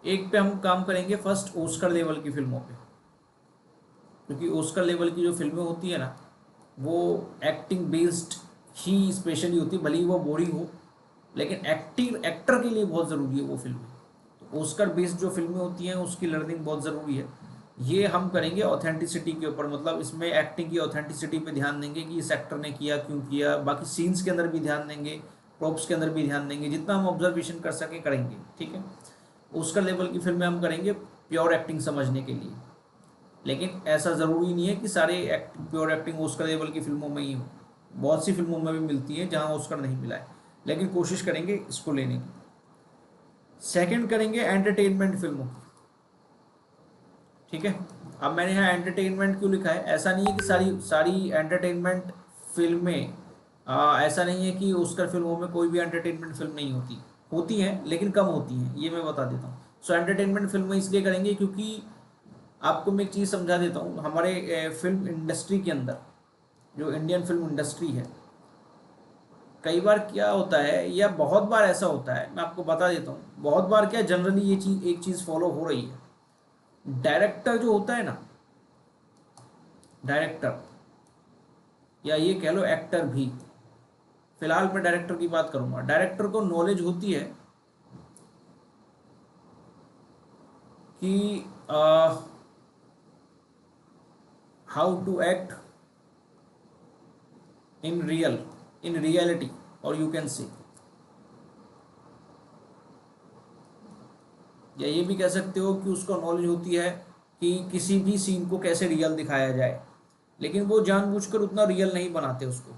एक पे हम काम करेंगे फर्स्ट ऑस्कर लेवल की फिल्मों पे, क्योंकि ऑस्कर लेवल की जो फिल्में होती है ना, वो एक्टिंग बेस्ड ही स्पेशली होती है, भले ही वो बोरिंग हो, लेकिन एक्टिंग एक्टर के लिए बहुत ज़रूरी है वो फिल्में। तो ऑस्कर बेस्ड जो फिल्में होती हैं उसकी लर्निंग बहुत ज़रूरी है। ये हम करेंगे ऑथेंटिसिटी के ऊपर, मतलब इसमें एक्टिंग की ऑथेंटिसिटी पे ध्यान देंगे कि इस एक्टर ने किया क्यों किया, बाकी सीन्स के अंदर भी ध्यान देंगे, प्रॉप्स के अंदर भी ध्यान देंगे, जितना हम ऑब्जर्वेशन कर सकें करेंगे, ठीक है। ऑस्कर लेवल की फिल्में हम करेंगे प्योर एक्टिंग समझने के लिए, लेकिन ऐसा ज़रूरी नहीं है कि सारे प्योर एक्टिंग ऑस्कर लेवल की फिल्मों में ही हो, बहुत सी फिल्मों में भी मिलती है जहाँ ऑस्कर नहीं मिला है, लेकिन कोशिश करेंगे इसको लेने की। सेकंड करेंगे एंटरटेनमेंट फिल्मों की, ठीक है। अब मैंने यहाँ एंटरटेनमेंट क्यों लिखा है, ऐसा नहीं है कि सारी सारी एंटरटेनमेंट फिल्में, ऐसा नहीं है कि ऑस्कर फिल्मों में कोई भी एंटरटेनमेंट फिल्म नहीं होती, होती हैं लेकिन कम होती हैं, ये मैं बता देता हूँ। सो एंटरटेनमेंट फिल्में इसलिए करेंगे क्योंकि आपको मैं एक चीज़ समझा देता हूँ, हमारे फिल्म इंडस्ट्री के अंदर, जो इंडियन फिल्म इंडस्ट्री है, कई बार क्या होता है या बहुत बार ऐसा होता है, मैं आपको बता देता हूँ, बहुत बार क्या जनरली ये चीज़ एक चीज़ फॉलो हो रही है। डायरेक्टर जो होता है ना, डायरेक्टर, या ये कह लो एक्टर भी, फिलहाल मैं डायरेक्टर की बात करूंगा, डायरेक्टर को नॉलेज होती है कि how to act in real, in reality, और यू कैन से, या ये भी कह सकते हो कि उसको नॉलेज होती है कि किसी भी सीन को कैसे रियल दिखाया जाए, लेकिन वो जानबूझकर उतना रियल नहीं बनाते उसको,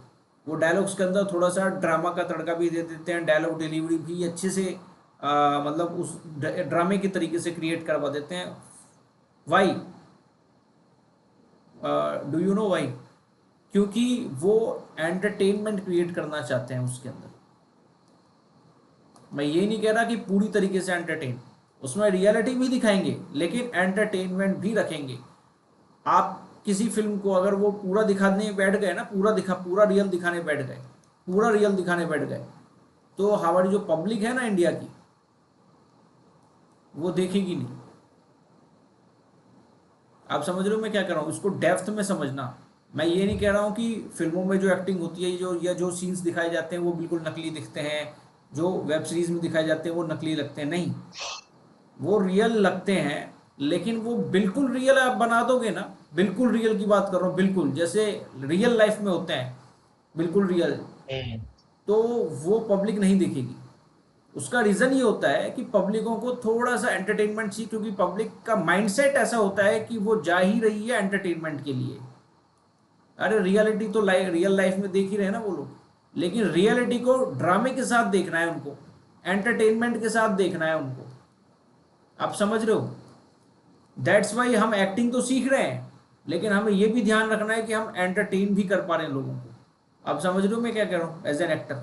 वो डायलॉग्स के अंदर थोड़ा सा ड्रामा का तड़का भी दे देते हैं, डायलॉग डिलीवरी भी अच्छे से मतलब उस ड्रामे के तरीके से क्रिएट करवा देते हैं। Why, do you know why? क्योंकि वो एंटरटेनमेंट क्रिएट करना चाहते हैं उसके अंदर। मैं ये नहीं कह रहा कि पूरी तरीके से एंटरटेन, उसमें रियलिटी भी दिखाएंगे लेकिन एंटरटेनमेंट भी रखेंगे। आप किसी फिल्म को अगर वो पूरा दिखाने बैठ गए ना, पूरा रियल दिखाने बैठ गए, पूरा रियल दिखाने बैठ गए, तो हमारी जो पब्लिक है ना इंडिया की, वो देखेगी नहीं। आप समझ रहे हो मैं क्या कर रहा हूँ, इसको डेप्थ में समझना। मैं ये नहीं कह रहा हूँ कि फिल्मों में जो एक्टिंग होती है, जो या जो सीन्स दिखाए जाते हैं वो बिल्कुल नकली दिखते हैं, जो वेब सीरीज में दिखाए जाते हैं वो नकली लगते हैं, नहीं, वो रियल लगते हैं, लेकिन वो बिल्कुल रियल आप बना दोगे ना, बिल्कुल रियल की बात कर रहा हूँ, बिल्कुल जैसे रियल लाइफ में होते हैं, बिल्कुल रियल, हम्म। तो वो पब्लिक नहीं देखेगी। उसका रीज़न ये होता है कि पब्लिकों को थोड़ा सा एंटरटेनमेंट चाहिए, क्योंकि पब्लिक का माइंडसेट ऐसा होता है कि वो जा ही रही है एंटरटेनमेंट के लिए। अरे रियलिटी तो रियल लाइफ में देख ही रहे हैं ना वो लोग, लेकिन रियलिटी को ड्रामे के साथ देखना है उनको, एंटरटेनमेंट के साथ देखना है उनको। आप समझ रहे हो? दैट्स वाई हम एक्टिंग तो सीख रहे हैं, लेकिन हमें यह भी ध्यान रखना है कि हम एंटरटेन भी कर पा रहे हैं लोगों को। आप समझ रहे हो मैं क्या कह रहा हूँ एज एन एक्टर?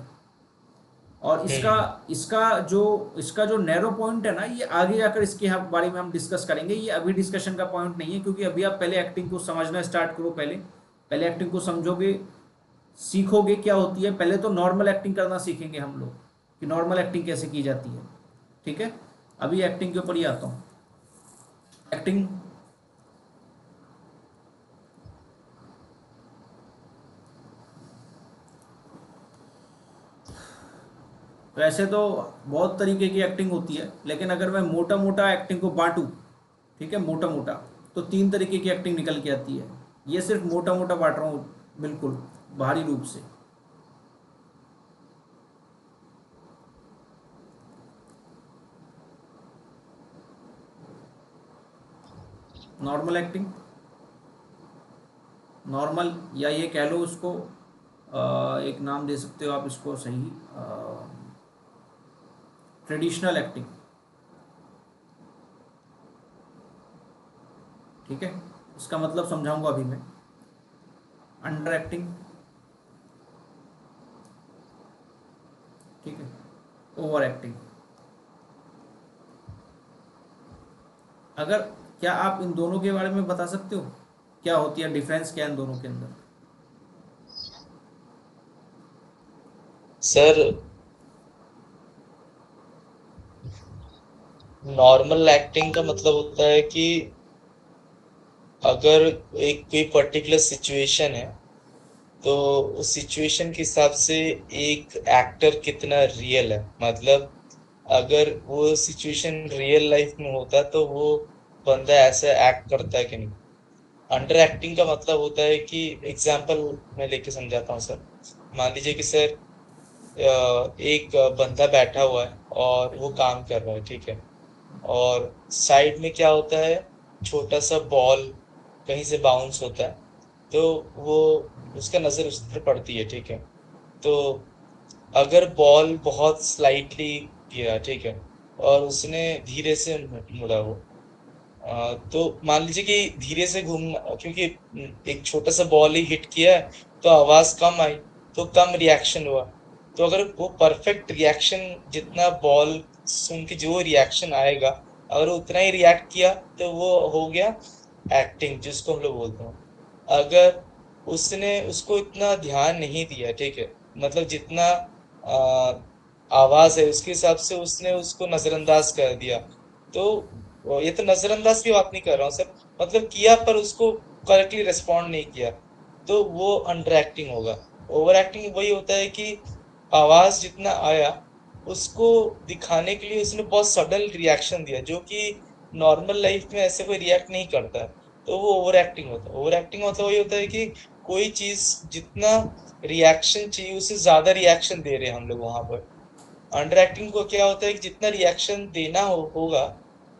और इसका हम्म। इसका जो इसका जो नैरो पॉइंट है ना, ये आगे जाकर इसके बारे में हम डिस्कस करेंगे, ये अभी डिस्कशन का पॉइंट नहीं है, क्योंकि अभी आप पहले एक्टिंग को समझना स्टार्ट करो, पहले पहले एक्टिंग को समझोगे, सीखोगे क्या होती है। पहले तो नॉर्मल एक्टिंग करना सीखेंगे हम लोग, कि नॉर्मल एक्टिंग कैसे की जाती है, ठीक है। अभी एक्टिंग के ऊपर ही आता हूँ। एक्टिंग, वैसे तो बहुत तरीके की एक्टिंग होती है, लेकिन अगर मैं मोटा मोटा एक्टिंग को बांटूँ, ठीक है, मोटा मोटा, तो तीन तरीके की एक्टिंग निकल के आती है। ये सिर्फ मोटा मोटा बांट रहा हूँ, बिल्कुल बाहरी रूप से। नॉर्मल एक्टिंग, नॉर्मल, या ये कह लो उसको, एक नाम दे सकते हो आप इसको सही, ट्रेडिशनल एक्टिंग, ठीक है। इसका मतलब समझाऊंगा अभी मैं। अंडर एक्टिंग, ठीक है, ओवर एक्टिंग। अगर, क्या आप इन दोनों के बारे में बता सकते हो क्या होती है, डिफरेंस क्या है इन दोनों के अंदर? सर नॉर्मल एक्टिंग का मतलब होता है कि अगर एक कोई पर्टिकुलर सिचुएशन है, तो उस सिचुएशन के हिसाब से एक एक्टर कितना रियल है। मतलब अगर वो सिचुएशन रियल लाइफ में होता तो वो बंदा ऐसा एक्ट करता है कि नहीं। अंडर एक्टिंग का मतलब होता है कि एग्जाम्पल मैं लेके समझाता हूँ सर। मान लीजिए कि सर एक बंदा बैठा हुआ है और वो काम कर रहा है, ठीक है। और साइड में क्या होता है, छोटा सा बॉल कहीं से बाउंस होता है। तो वो उसका नजर उस पर पड़ती है, ठीक है। तो अगर बॉल बहुत स्लाइटली गिरा, ठीक है, और उसने धीरे से मुड़ा वो, तो मान लीजिए कि धीरे से घूम, क्योंकि एक छोटा सा बॉल ही हिट किया है, तो आवाज कम आई, तो कम रिएक्शन हुआ। तो अगर वो परफेक्ट रिएक्शन, जितना बॉल सुन के जो रिएक्शन आएगा, अगर वो उतना ही रिएक्ट किया, तो वो हो गया एक्टिंग, जिसको हम लोग बोलते हैं। अगर उसने उसको इतना ध्यान नहीं दिया, ठीक है, मतलब जितना आ, आवाज है उसके हिसाब से उसने उसको नजरअंदाज कर दिया, तो ये तो नजरअंदाज की बात नहीं कर रहा हूँ सर, मतलब किया पर उसको करेक्टली रिस्पॉन्ड नहीं किया, तो वो अंडर एक्टिंग होगा। ओवर एक्टिंग वही होता है कि आवाज जितना आया, उसको दिखाने के लिए उसने बहुत सडन रिएक्शन दिया, जो कि नॉर्मल लाइफ में ऐसे कोई रिएक्ट नहीं करता है। तो वो ओवर एक्टिंग होता है। ओवर एक्टिंग मतलब वही होता है कि कोई चीज जितना रिएक्शन चाहिए उससे ज्यादा रिएक्शन दे रहे हैं हम लोग वहां पर। अंडर एक्टिंग को क्या होता है कि जितना रिएक्शन देना होगा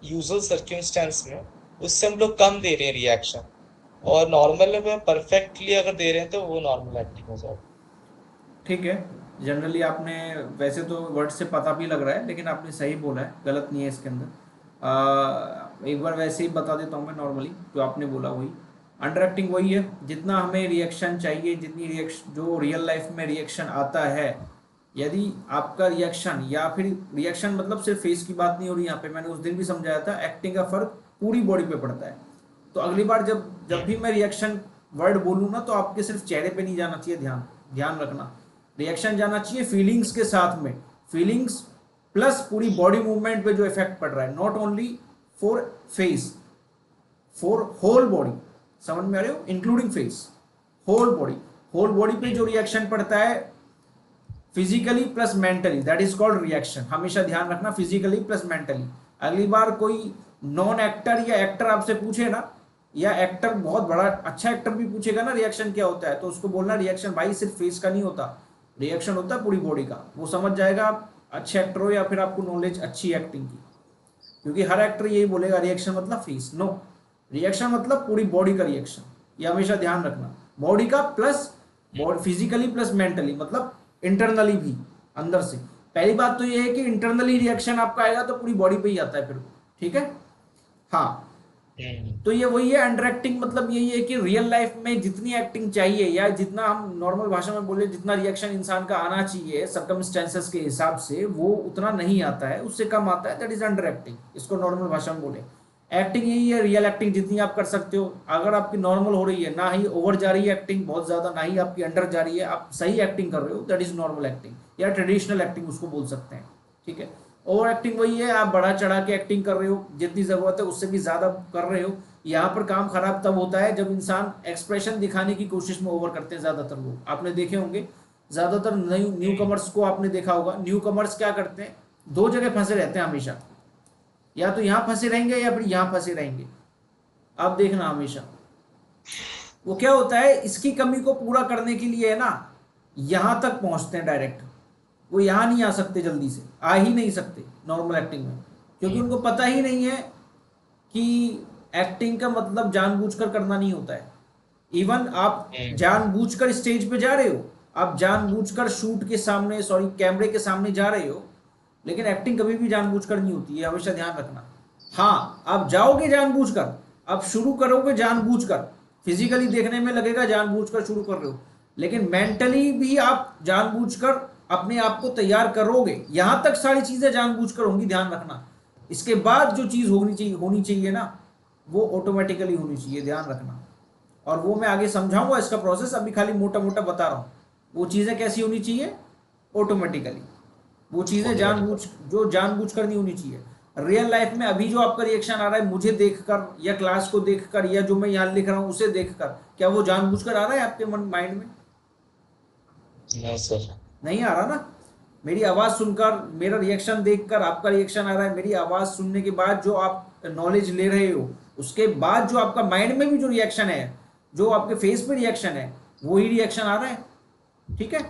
यूजुअल सर्कमस्टेंस में, उससे हम लोग कम दे रहे हैं रिएक्शन। और नॉर्मल में परफेक्टली अगर दे रहे हैं तो वो नॉर्मल एक्टिंग हो जाएगा। ठीक है। जनरली आपने, वैसे तो वर्ड से पता भी लग रहा है, लेकिन आपने सही बोला है, गलत नहीं है इसके अंदर। एक बार वैसे ही बता देता हूँ मैं, नॉर्मली जो आपने बोला वही। अंडर एक्टिंग वही है, जितना हमें रिएक्शन चाहिए, जितनी रिएक्शन जो रियल लाइफ में रिएक्शन आता है, यदि आपका रिएक्शन, या फिर रिएक्शन मतलब सिर्फ फेस की बात नहीं हो रही यहाँ पे, मैंने उस दिन भी समझाया था, एक्टिंग का फर्क पूरी बॉडी पे पड़ता है। तो अगली बार जब जब भी हम्म। मैं रिएक्शन वर्ड बोलूँ ना, तो आपके सिर्फ चेहरे पे नहीं जाना चाहिए, ध्यान ध्यान रखना। रिएक्शन जाना चाहिए फीलिंग्स के साथ में, फीलिंग्स प्लस पूरी बॉडी मूवमेंट पे जो इफेक्ट पड़ रहा है, not only for face, for whole body. समझ में आ रहे हो, including face, whole body. Whole body पे जो रिएक्शन पड़ता है, physically plus mentally, that is called reaction. हमेशा ध्यान रखना, फिजिकली प्लस मेंटली। अगली बार कोई नॉन एक्टर या एक्टर आपसे पूछे ना, या एक्टर बहुत बड़ा अच्छा एक्टर भी पूछेगा ना रिएक्शन क्या होता है, तो उसको बोलना रिएक्शन भाई सिर्फ फेस का नहीं होता, रिएक्शन होता है पूरी बॉडी का। वो समझ जाएगा आप अच्छे एक्टर हो या फिर आपको नॉलेज अच्छी एक्टिंग की। क्योंकि हर एक्टर यही बोलेगा रिएक्शन मतलब फेस, नो, रिएक्शन मतलब पूरी बॉडी का रिएक्शन। ये हमेशा ध्यान रखना, बॉडी का plus body, physically plus mentally, मतलब इंटरनली भी, अंदर से। पहली बात तो ये है कि इंटरनली रिएक्शन आपका आएगा तो पूरी बॉडी पे ही आता है फिर, ठीक है। हाँ, हम्म। तो ये वही है अंडर एक्टिंग, मतलब यही है कि रियल लाइफ में जितनी एक्टिंग चाहिए, या जितना हम नॉर्मल भाषा में बोले जितना रिएक्शन इंसान का आना चाहिए सर्कमस्टेंसेस के हिसाब से, वो उतना नहीं आता है, उससे कम आता है, दैट इज अंडर एक्टिंग। इसको नॉर्मल भाषा में बोले। एक्टिंग यही है, रियल एक्टिंग जितनी आप कर सकते हो, अगर आपकी नॉर्मल हो रही है, ना ही ओवर जा रही है एक्टिंग बहुत ज्यादा, ना ही आपकी अंडर जा रही है, आप सही एक्टिंग कर रहे हो, दैट इज नॉर्मल एक्टिंग, या ट्रेडिशनल एक्टिंग उसको बोल सकते हैं। ठीक है। ओवर एक्टिंग वही है, आप बढ़ा चढ़ा के एक्टिंग कर रहे हो, जितनी जरूरत है उससे भी ज्यादा कर रहे हो। यहाँ पर काम खराब तब होता है जब इंसान एक्सप्रेशन दिखाने की कोशिश में ओवर करते हैं ज्यादातर लोग, आपने देखे होंगे। ज्यादातर न्यू कमर्स को आपने देखा होगा, न्यू कमर्स क्या करते हैं, दो जगह फंसे रहते हैं हमेशा, या तो यहाँ फंसे रहेंगे या फिर यहाँ फंसे रहेंगे। आप देखना हमेशा, वो क्या होता है, इसकी कमी को पूरा करने के लिए है ना, यहाँ तक पहुँचते हैं डायरेक्ट। वो यहाँ नहीं आ सकते, जल्दी से आ ही नहीं सकते नॉर्मल एक्टिंग में, क्योंकि उनको पता ही नहीं है कि एक्टिंग का मतलब जानबूझकर करना नहीं होता है। इवन आप जानबूझकर स्टेज पे जा रहे हो, आप जानबूझकर शूट के सामने, सॉरी कैमरे के सामने जा रहे हो, लेकिन एक्टिंग कभी भी जानबूझकर नहीं होती है, हमेशा ध्यान रखना। हाँ, आप जाओगे जानबूझकर, आप शुरू करोगे जानबूझकर, फिजिकली देखने में लगेगा जानबूझकर शुरू कर रहे हो, लेकिन मेंटली भी आप जानबूझकर अपने आप को तैयार करोगे। यहां तक सारी चीजें जानबूझकर होंगी, ध्यान रखना। इसके बाद जो चीज होनी चाहिए ना, वो ऑटोमेटिकली होनी चाहिए, ध्यान रखना। और वो मैं आगे समझाऊंगा इसका प्रोसेस, अभी खाली मोटा मोटा बता रहा हूँ। वो चीज़ें कैसी होनी चाहिए, ऑटोमेटिकली। वो चीज़ें ऑटोमेटिक। जो जानबूझ कर नहीं होनी चाहिए। रियल लाइफ में अभी जो आपका रिएक्शन आ रहा है मुझे देखकर या क्लास को देखकर या जो मैं यहाँ लिख रहा हूँ उसे देखकर, क्या वो जानबूझकर आ रहा है आपके मन माइंड में? No sir. नहीं आ रहा ना। मेरी आवाज सुनकर, मेरा रिएक्शन देखकर आपका रिएक्शन आ रहा है, मेरी आवाज सुनने के बाद जो आप नॉलेज ले रहे हो, उसके बाद जो आपका माइंड में भी जो रिएक्शन है, जो आपके फेस पे रिएक्शन है, वही रिएक्शन आ रहा है। ठीक है।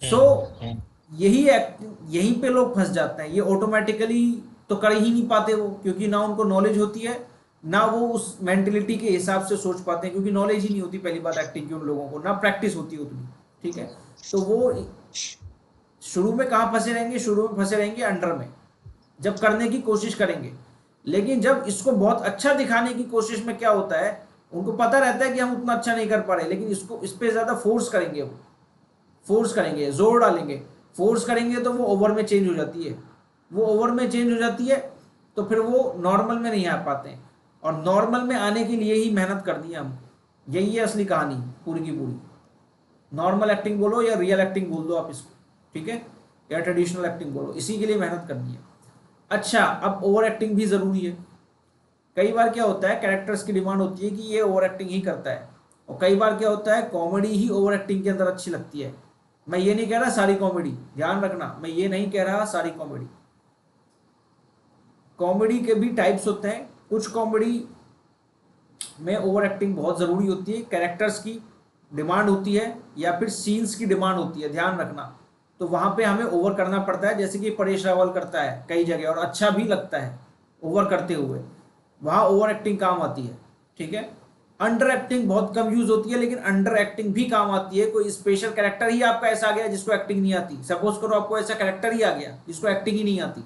सो हम्म। यही यहीं पे लोग फंस जाते हैं। ये ऑटोमेटिकली तो कर ही नहीं पाते वो, क्योंकि ना उनको नॉलेज होती है, ना वो उस मेंटेलिटी के हिसाब से सोच पाते हैं, क्योंकि नॉलेज ही नहीं होती पहली बात एक्टिंग की उन लोगों को, ना प्रैक्टिस होती उतनी। ठीक है। तो वो शुरू में कहाँ फंसे रहेंगे? शुरू में फंसे रहेंगे अंडर में, जब करने की कोशिश करेंगे। लेकिन जब इसको बहुत अच्छा दिखाने की कोशिश में क्या होता है, उनको पता रहता है कि हम उतना अच्छा नहीं कर पा रहे, लेकिन इसको इस पे ज्यादा फोर्स करेंगे, वो फोर्स करेंगे, जोर डालेंगे, फोर्स करेंगे तो वो ओवर में चेंज हो जाती है। वो ओवर में चेंज हो जाती है तो फिर वो नॉर्मल में नहीं आ पाते हैं। और नॉर्मल में आने के लिए ही मेहनत करनी है हमको। यही है असली कहानी पूरी की पूरी। नॉर्मल एक्टिंग बोलो या रियल एक्टिंग बोल दो आप इसको, ठीक है, या ट्रेडिशनल एक्टिंग बोलो, इसी के लिए मेहनत करनी है। अच्छा, अब ओवर एक्टिंग भी जरूरी है। कई बार क्या होता है, कैरेक्टर्स की डिमांड होती है कि ये ओवर एक्टिंग ही करता है, और कई बार क्या होता है, कॉमेडी ही ओवर एक्टिंग के अंदर अच्छी लगती है। मैं ये नहीं कह रहा सारी कॉमेडी, ध्यान रखना, मैं ये नहीं कह रहा सारी कॉमेडी। कॉमेडी के भी टाइप्स होते हैं। कुछ कॉमेडी में ओवर एक्टिंग बहुत ज़रूरी होती है, कैरेक्टर्स की डिमांड होती है या फिर सीन्स की डिमांड होती है, ध्यान रखना। तो वहाँ पे हमें ओवर करना पड़ता है, जैसे कि परेश रावल करता है कई जगह, और अच्छा भी लगता है ओवर करते हुए, वहाँ ओवर एक्टिंग काम आती है। ठीक है। अंडर एक्टिंग बहुत कम यूज होती है, लेकिन अंडर एक्टिंग भी काम आती है। कोई स्पेशल कैरेक्टर ही आपका ऐसा आ गया जिसको एक्टिंग नहीं आती, सपोज करो आपको ऐसा कैरेक्टर ही आ गया जिसको एक्टिंग ही नहीं आती,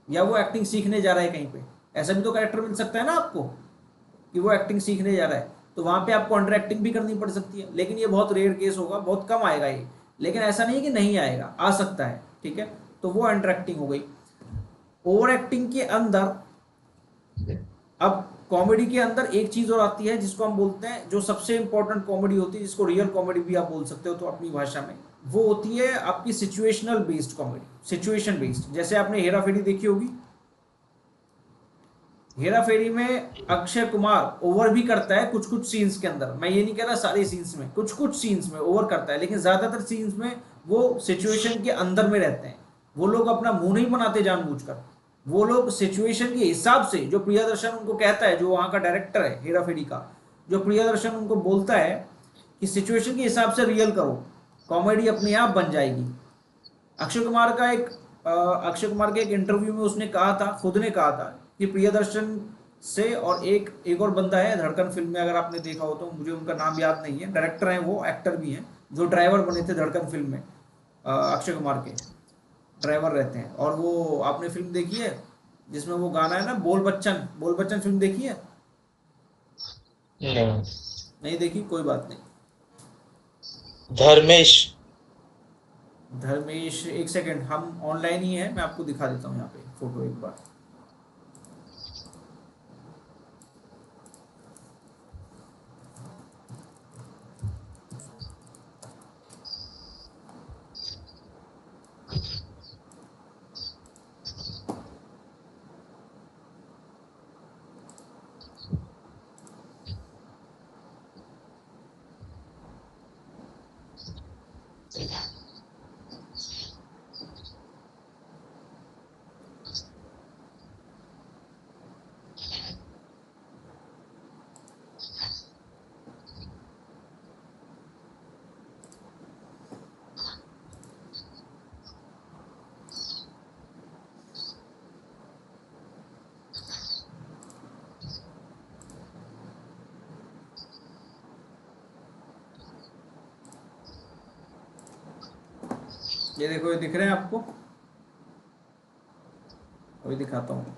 या वो एक्टिंग सीखने जा रहा है कहीं पे, ऐसा भी तो कैरेक्टर मिल सकता है ना आपको कि वो एक्टिंग सीखने जा रहा है, तो वहां पे आपको अंडर एक्टिंग भी करनी पड़ सकती है। लेकिन ये बहुत रेयर केस होगा, बहुत कम आएगा ये, लेकिन ऐसा नहीं है कि नहीं आएगा, आ सकता है। ठीक है। तो वो अंडर एक्टिंग हो गई। ओवर एक्टिंग के अंदर अब कॉमेडी के अंदर एक चीज और आती है जिसको हम बोलते हैं, जो सबसे इंपॉर्टेंट कॉमेडी होती है, जिसको रियल कॉमेडी भी आप बोल सकते हो तो अपनी भाषा में, वो होती है आपकी situational based comedy, situation based. जैसे आपने हेरा फेरी देखी होगी। हेरा फेरी में अक्षय कुमार ओवर भी करता है कुछ कुछ सीन्स के अंदर, मैं ये नहीं कह रहा सारे सीन्स में, कुछ कुछ सीन्स में ओवर करता है, लेकिन ज्यादातर सीन्स में वो सिचुएशन के अंदर में रहते हैं। वो लोग अपना मुंह नहीं बनाते जानबूझकर, वो लोग सिचुएशन के हिसाब से, जो प्रियदर्शन उनको कहता है, जो वहाँ का डायरेक्टर है हेरा फेरी का, जो प्रियदर्शन उनको बोलता है कि सिचुएशन के हिसाब से रियल करो, कॉमेडी अपने आप बन जाएगी। अक्षय कुमार का एक अक्षय कुमार के एक इंटरव्यू में उसने कहा था, खुद ने कहा था कि प्रियदर्शन से, और एक और बंदा है धड़कन फिल्म में, अगर आपने देखा हो तो, मुझे उनका नाम याद नहीं है, डायरेक्टर हैं वो, एक्टर भी हैं, जो ड्राइवर बने थे धड़कन फिल्म में, अक्षय कुमार के ड्राइवर रहते हैं। और वो आपने फिल्म देखी है जिसमें वो गाना है ना, बोल बच्चन, बोल बच्चन फिल्म देखी है? नहीं। नहीं देखी, कोई बात नहीं। धर्मेश। धर्मेश, एक सेकंड, हम ऑनलाइन ही हैं, मैं आपको दिखा देता हूँ यहाँ पे फोटो एक बार। ये देखो, ये दिख रहे हैं आपको? अभी दिखाता हूँ।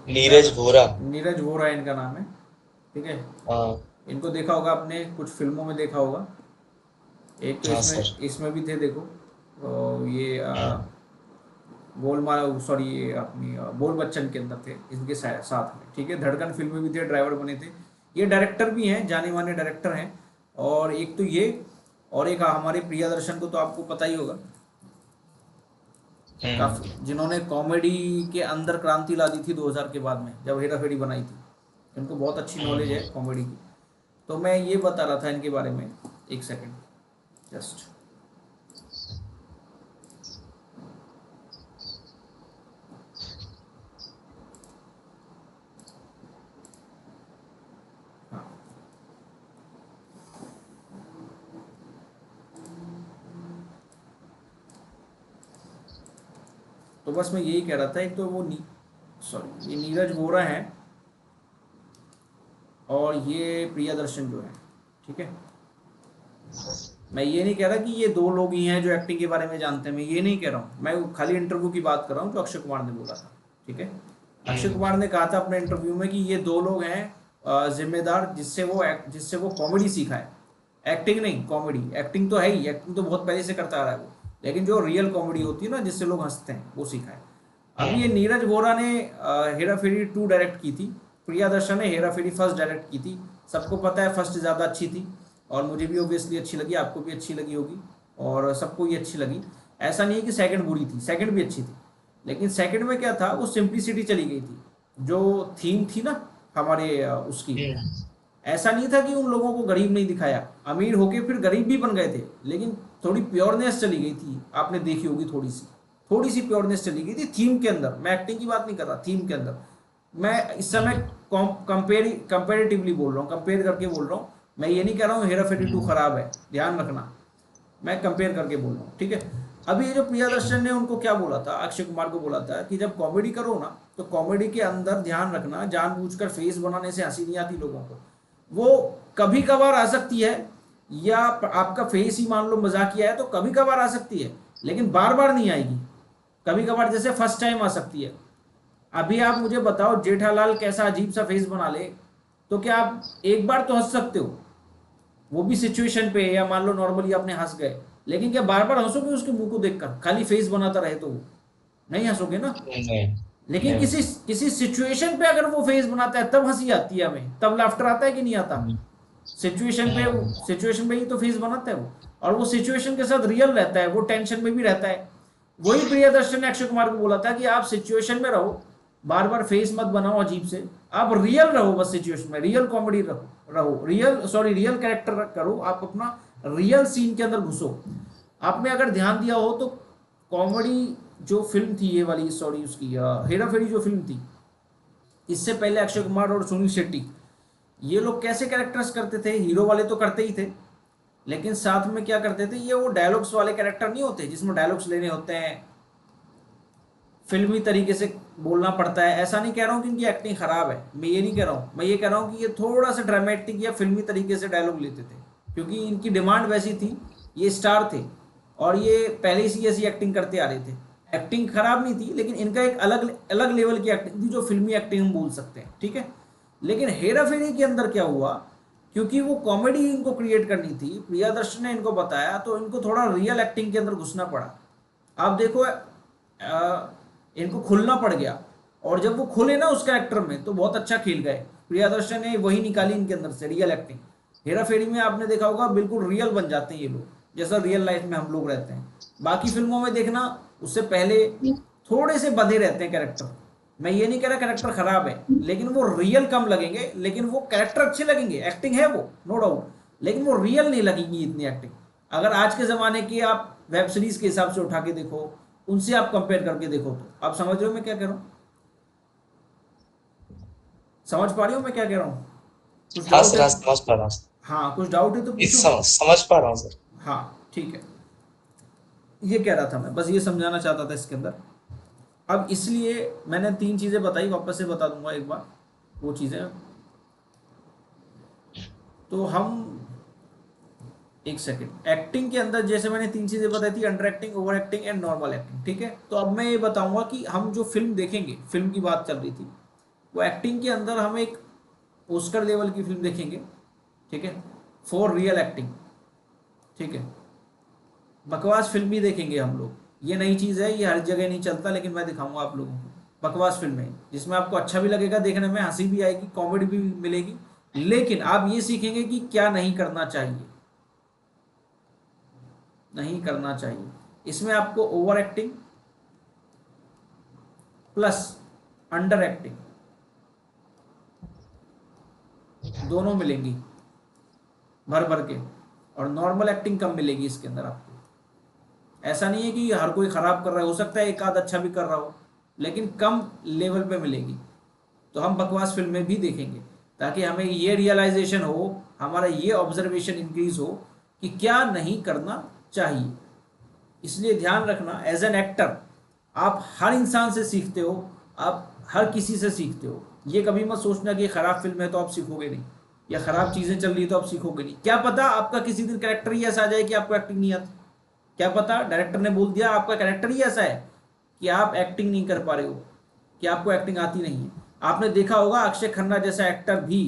नीरज वोरा। नीरज वोरा इनका नाम है। ठीक है। हाँ। इनको देखा होगा आपने, कुछ फिल्मों में देखा होगा। एक तो हाँ सर। इसमें इसमें भी थे देखो, ये गोलमाल, सॉरी, ये अपनी बोल बच्चन के अंदर थे इनके साथ में। ठीक है। धड़कन फिल्म में भी थे, ड्राइवर बने थे। ये डायरेक्टर भी हैं, जाने माने डायरेक्टर हैं। और एक तो ये, और एक हमारे प्रियदर्शन को तो आपको पता ही होगा, हम्म। काफी, जिन्होंने कॉमेडी के अंदर क्रांति ला दी थी 2000 के बाद में जब हेरा फेरी बनाई थी, इनको बहुत अच्छी नॉलेज है हम्म। कॉमेडी की। तो मैं ये बता रहा था इनके बारे में, एक सेकंड जस्ट। हाँ, तो बस मैं यही कह रहा था, एक तो वो सॉरी ये नीरज वोरा है और ये प्रियदर्शन जो है, ठीक है। मैं ये नहीं कह रहा कि ये दो लोग ही हैं जो एक्टिंग के बारे में जानते हैं, मैं ये नहीं कह रहा हूँ, मैं खाली इंटरव्यू की बात कर रहा हूँ जो अक्षय कुमार ने बोला था, ठीक है। अक्षय हम्म। कुमार ने कहा था अपने इंटरव्यू में कि ये दो लोग हैं जिम्मेदार, जिससे वो कॉमेडी सीखा है, एक्टिंग नहीं कॉमेडी। एक्टिंग तो है ही, एक्टिंग तो बहुत पहले से करता आ रहा है वो, लेकिन जो रियल कॉमेडी होती है ना जिससे लोग हंसते हैं, वो सीखा है। अब ये हम्म। नीरज वोरा ने हेरा फेरी 2 डायरेक्ट की थी, प्रियदर्शन ने हेरा फेरी फर्स्ट डायरेक्ट की थी। सबको पता है फर्स्ट ज़्यादा अच्छी थी, और मुझे भी ऑब्वियसली अच्छी लगी, आपको भी अच्छी लगी होगी, और सबको ये अच्छी लगी। ऐसा नहीं है कि सेकंड बुरी थी, सेकंड भी अच्छी थी, लेकिन सेकंड में क्या था, वो सिंप्लिसिटी चली गई थी। जो थीम थी ना हमारे उसकी, हम्म। ऐसा नहीं था कि उन लोगों को गरीब नहीं दिखाया, अमीर होके फिर गरीब भी बन गए थे, लेकिन थोड़ी प्योरनेस चली गई थी, आपने देखी होगी, थोड़ी सी प्योरनेस चली गई थी थीम के अंदर। मैं एक्टिंग की बात नहीं कर रहा, थीम के अंदर। मैं इस समय कंपेरेटिवली बोल रहा हूँ, कंपेयर करके बोल रहा हूँ। मैं ये नहीं कह रहा हूँ हेरा फेरी 2 खराब है, ध्यान रखना, मैं कंपेयर करके बोल रहा हूँ, ठीक है। अभी ये जो प्रियदर्शन ने उनको क्या बोला था, अक्षय कुमार को बोला था कि जब कॉमेडी करो ना, तो कॉमेडी के अंदर ध्यान रखना, जानबूझकर फेस बनाने से हंसी नहीं आती लोगों को। वो कभी कभार आ सकती है, या आपका फेस ही मान लो मजाकिया है तो कभी कभार आ सकती है, लेकिन बार बार नहीं आएगी। कभी कभार जैसे फर्स्ट टाइम आ सकती है। अभी आप मुझे बताओ जेठालाल कैसा अजीब सा फेस बना ले, तो क्या आप एक बार तो हंस सकते हो, वो भी सिचुएशन पे, या मान लो नॉर्मली आपने हंस गए, लेकिन क्या बार बार हंसोगे उसके मुंह को देखकर, खाली फेस बनाता रहे तो? वो नहीं हंसोगे ना। नहीं। लेकिन नहीं। किसी किसी सिचुएशन पे अगर वो फेस बनाता है तब हंसी आती है हमें, तब लाफ्टर आता है कि नहीं आता? हम्म। सिचुएशन पे ही तो फेस बनाता है वो, और वो सिचुएशन के साथ रियल रहता है, वो टेंशन में भी रहता है। वही प्रियदर्शन ने अक्षय कुमार को बोला था कि आप सिचुएशन में रहो, बार बार फेस मत बनाओ अजीब से, आप रियल रहो, बस सिचुएशन में रियल कॉमेडी रहो रियल कैरेक्टर करो, आप अपना रियल सीन के अंदर घुसो। आपने अगर ध्यान दिया हो तो कॉमेडी जो फिल्म थी ये वाली, सॉरी उसकी हेरा फेरी जो फिल्म थी, इससे पहले अक्षय कुमार और सुनील शेट्टी, ये लोग कैसे कैरेक्टर्स करते थे? हीरो वाले तो करते ही थे, लेकिन साथ में क्या करते थे, ये वो डायलॉग्स वाले कैरेक्टर नहीं होते जिसमें डायलॉग्स लेने होते हैं, फिल्मी तरीके से बोलना पड़ता है। ऐसा नहीं कह रहा हूँ कि इनकी एक्टिंग खराब है, मैं ये नहीं कह रहा हूँ, मैं ये कह रहा हूँ कि ये थोड़ा सा ड्रामेटिक या फिल्मी तरीके से डायलॉग लेते थे, क्योंकि इनकी डिमांड वैसी थी, ये स्टार थे, और ये पहले से ऐसी एक्टिंग करते आ रहे थे। एक्टिंग खराब नहीं थी, लेकिन इनका एक अलग अलग लेवल की एक्टिंग थी, जो फिल्मी एक्टिंग हम बोल सकते हैं, ठीक है। लेकिन हेरा फेरी के अंदर क्या हुआ, क्योंकि वो कॉमेडी इनको क्रिएट करनी थी, प्रियदर्शन ने इनको बताया, तो इनको थोड़ा रियल एक्टिंग के अंदर घुसना पड़ा। आप देखो इनको खुलना पड़ गया, और जब वो खुले ना उस कैरेक्टर में तो बहुत अच्छा खेल गए। प्रियदर्शन ने वही निकाली इनके अंदर से, रियल एक्टिंग। हेरा फेरी में आपने देखा होगा बिल्कुल रियल बन जाते हैं ये लोग, जैसा रियल लाइफ में हम लोग रहते हैं। बाकी फिल्मों में देखना, उससे पहले थोड़े से बंधे रहते हैं कैरेक्टर। मैं ये नहीं कह रहा कैरेक्टर खराब है, लेकिन वो रियल कम लगेंगे, लेकिन वो कैरेक्टर अच्छे लगेंगे, एक्टिंग है वो नो डाउट, लेकिन वो रियल नहीं लगेगी इतनी एक्टिंग। अगर आज के ज़माने की आप वेब सीरीज के हिसाब से उठा के देखो, उनसे आप कंपेयर करके देखो, तो आप समझ रहे हो मैं क्या कह रहा हूँ? समझ पा रही हो मैं क्या कह रहा हूँ? कुछ हाँ डाउट सर, है हाँ तो, समझ पा रहा हूँ सर। हाँ कुछ डाउट है तो पूछो। समझ पा रहा हूँ सर। हाँ ठीक है, ये कह रहा था मैं, बस ये समझाना चाहता था इसके अंदर। अब इसलिए मैंने 3 चीज़ें बताई, वापस से बता दूंगा एक बार वो चीज़ें। तो हम, एक सेकंड, एक्टिंग के अंदर जैसे मैंने 3 चीज़ें बताई थी, under acting, over acting and normal acting, ठीक है। तो अब मैं ये बताऊंगा कि हम जो फिल्म देखेंगे, फिल्म की बात चल रही थी, वो एक्टिंग के अंदर हम एक ओस्कर लेवल की फिल्म देखेंगे, ठीक है, फॉर रियल एक्टिंग, ठीक है। बकवास फिल्म भी देखेंगे हम लोग, ये नई चीज़ है, ये हर जगह नहीं चलता, लेकिन मैं दिखाऊंगा आप लोगों को बकवास फिल्में, जिसमें आपको अच्छा भी लगेगा देखने में, हंसी भी आएगी, कॉमेडी भी मिलेगी, लेकिन आप ये सीखेंगे कि क्या नहीं करना चाहिए, नहीं करना चाहिए। इसमें आपको over acting, plus under acting दोनों मिलेंगी भर भर के, और नॉर्मल एक्टिंग कम मिलेगी इसके अंदर आपको। ऐसा नहीं है कि हर कोई खराब कर रहा है, हो सकता है एक आध अच्छा भी कर रहा हो, लेकिन कम लेवल पे मिलेगी। तो हम बकवास फिल्में भी देखेंगे ताकि हमें ये रियलाइजेशन हो, हमारा ये ऑब्जर्वेशन इंक्रीज हो कि क्या नहीं करना चाहिए। इसलिए ध्यान रखना, एज एन एक्टर आप हर इंसान से सीखते हो, आप हर किसी से सीखते हो। ये कभी मत सोचना कि खराब फिल्म है तो आप सीखोगे नहीं, या खराब चीज़ें चल रही है तो आप सीखोगे नहीं। क्या पता आपका किसी दिन कैरेक्टर ही ऐसा आ जाए कि आपको एक्टिंग नहीं आती। क्या पता डायरेक्टर ने बोल दिया आपका कैरेक्टर ही ऐसा है कि आप एक्टिंग नहीं कर पा रहे हो, कि आपको एक्टिंग आती नहीं है। आपने देखा होगा अक्षय खन्ना जैसा एक्टर भी,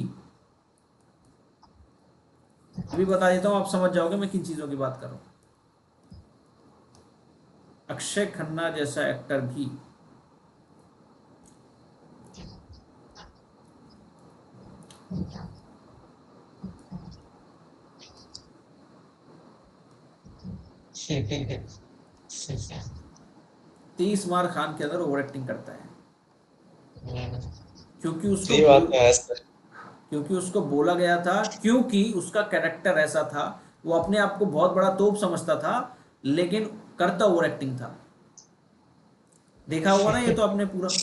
अभी बता देता हूँ आप समझ जाओगे मैं किन चीज़ों की बात कर रहा हूँ। अक्षय खन्ना जैसा एक्टर भी तीस मार खान के अंदर ओवर एक्टिंग करता है, क्योंकि उसको सही बात है सर। क्योंकि उसको बोला गया था, क्योंकि उसका कैरेक्टर ऐसा था। वो अपने आप को बहुत बड़ा तोप समझता था, लेकिन करता ओवर एक्टिंग था। देखा होगा ना ये तो आपने पूरा। तो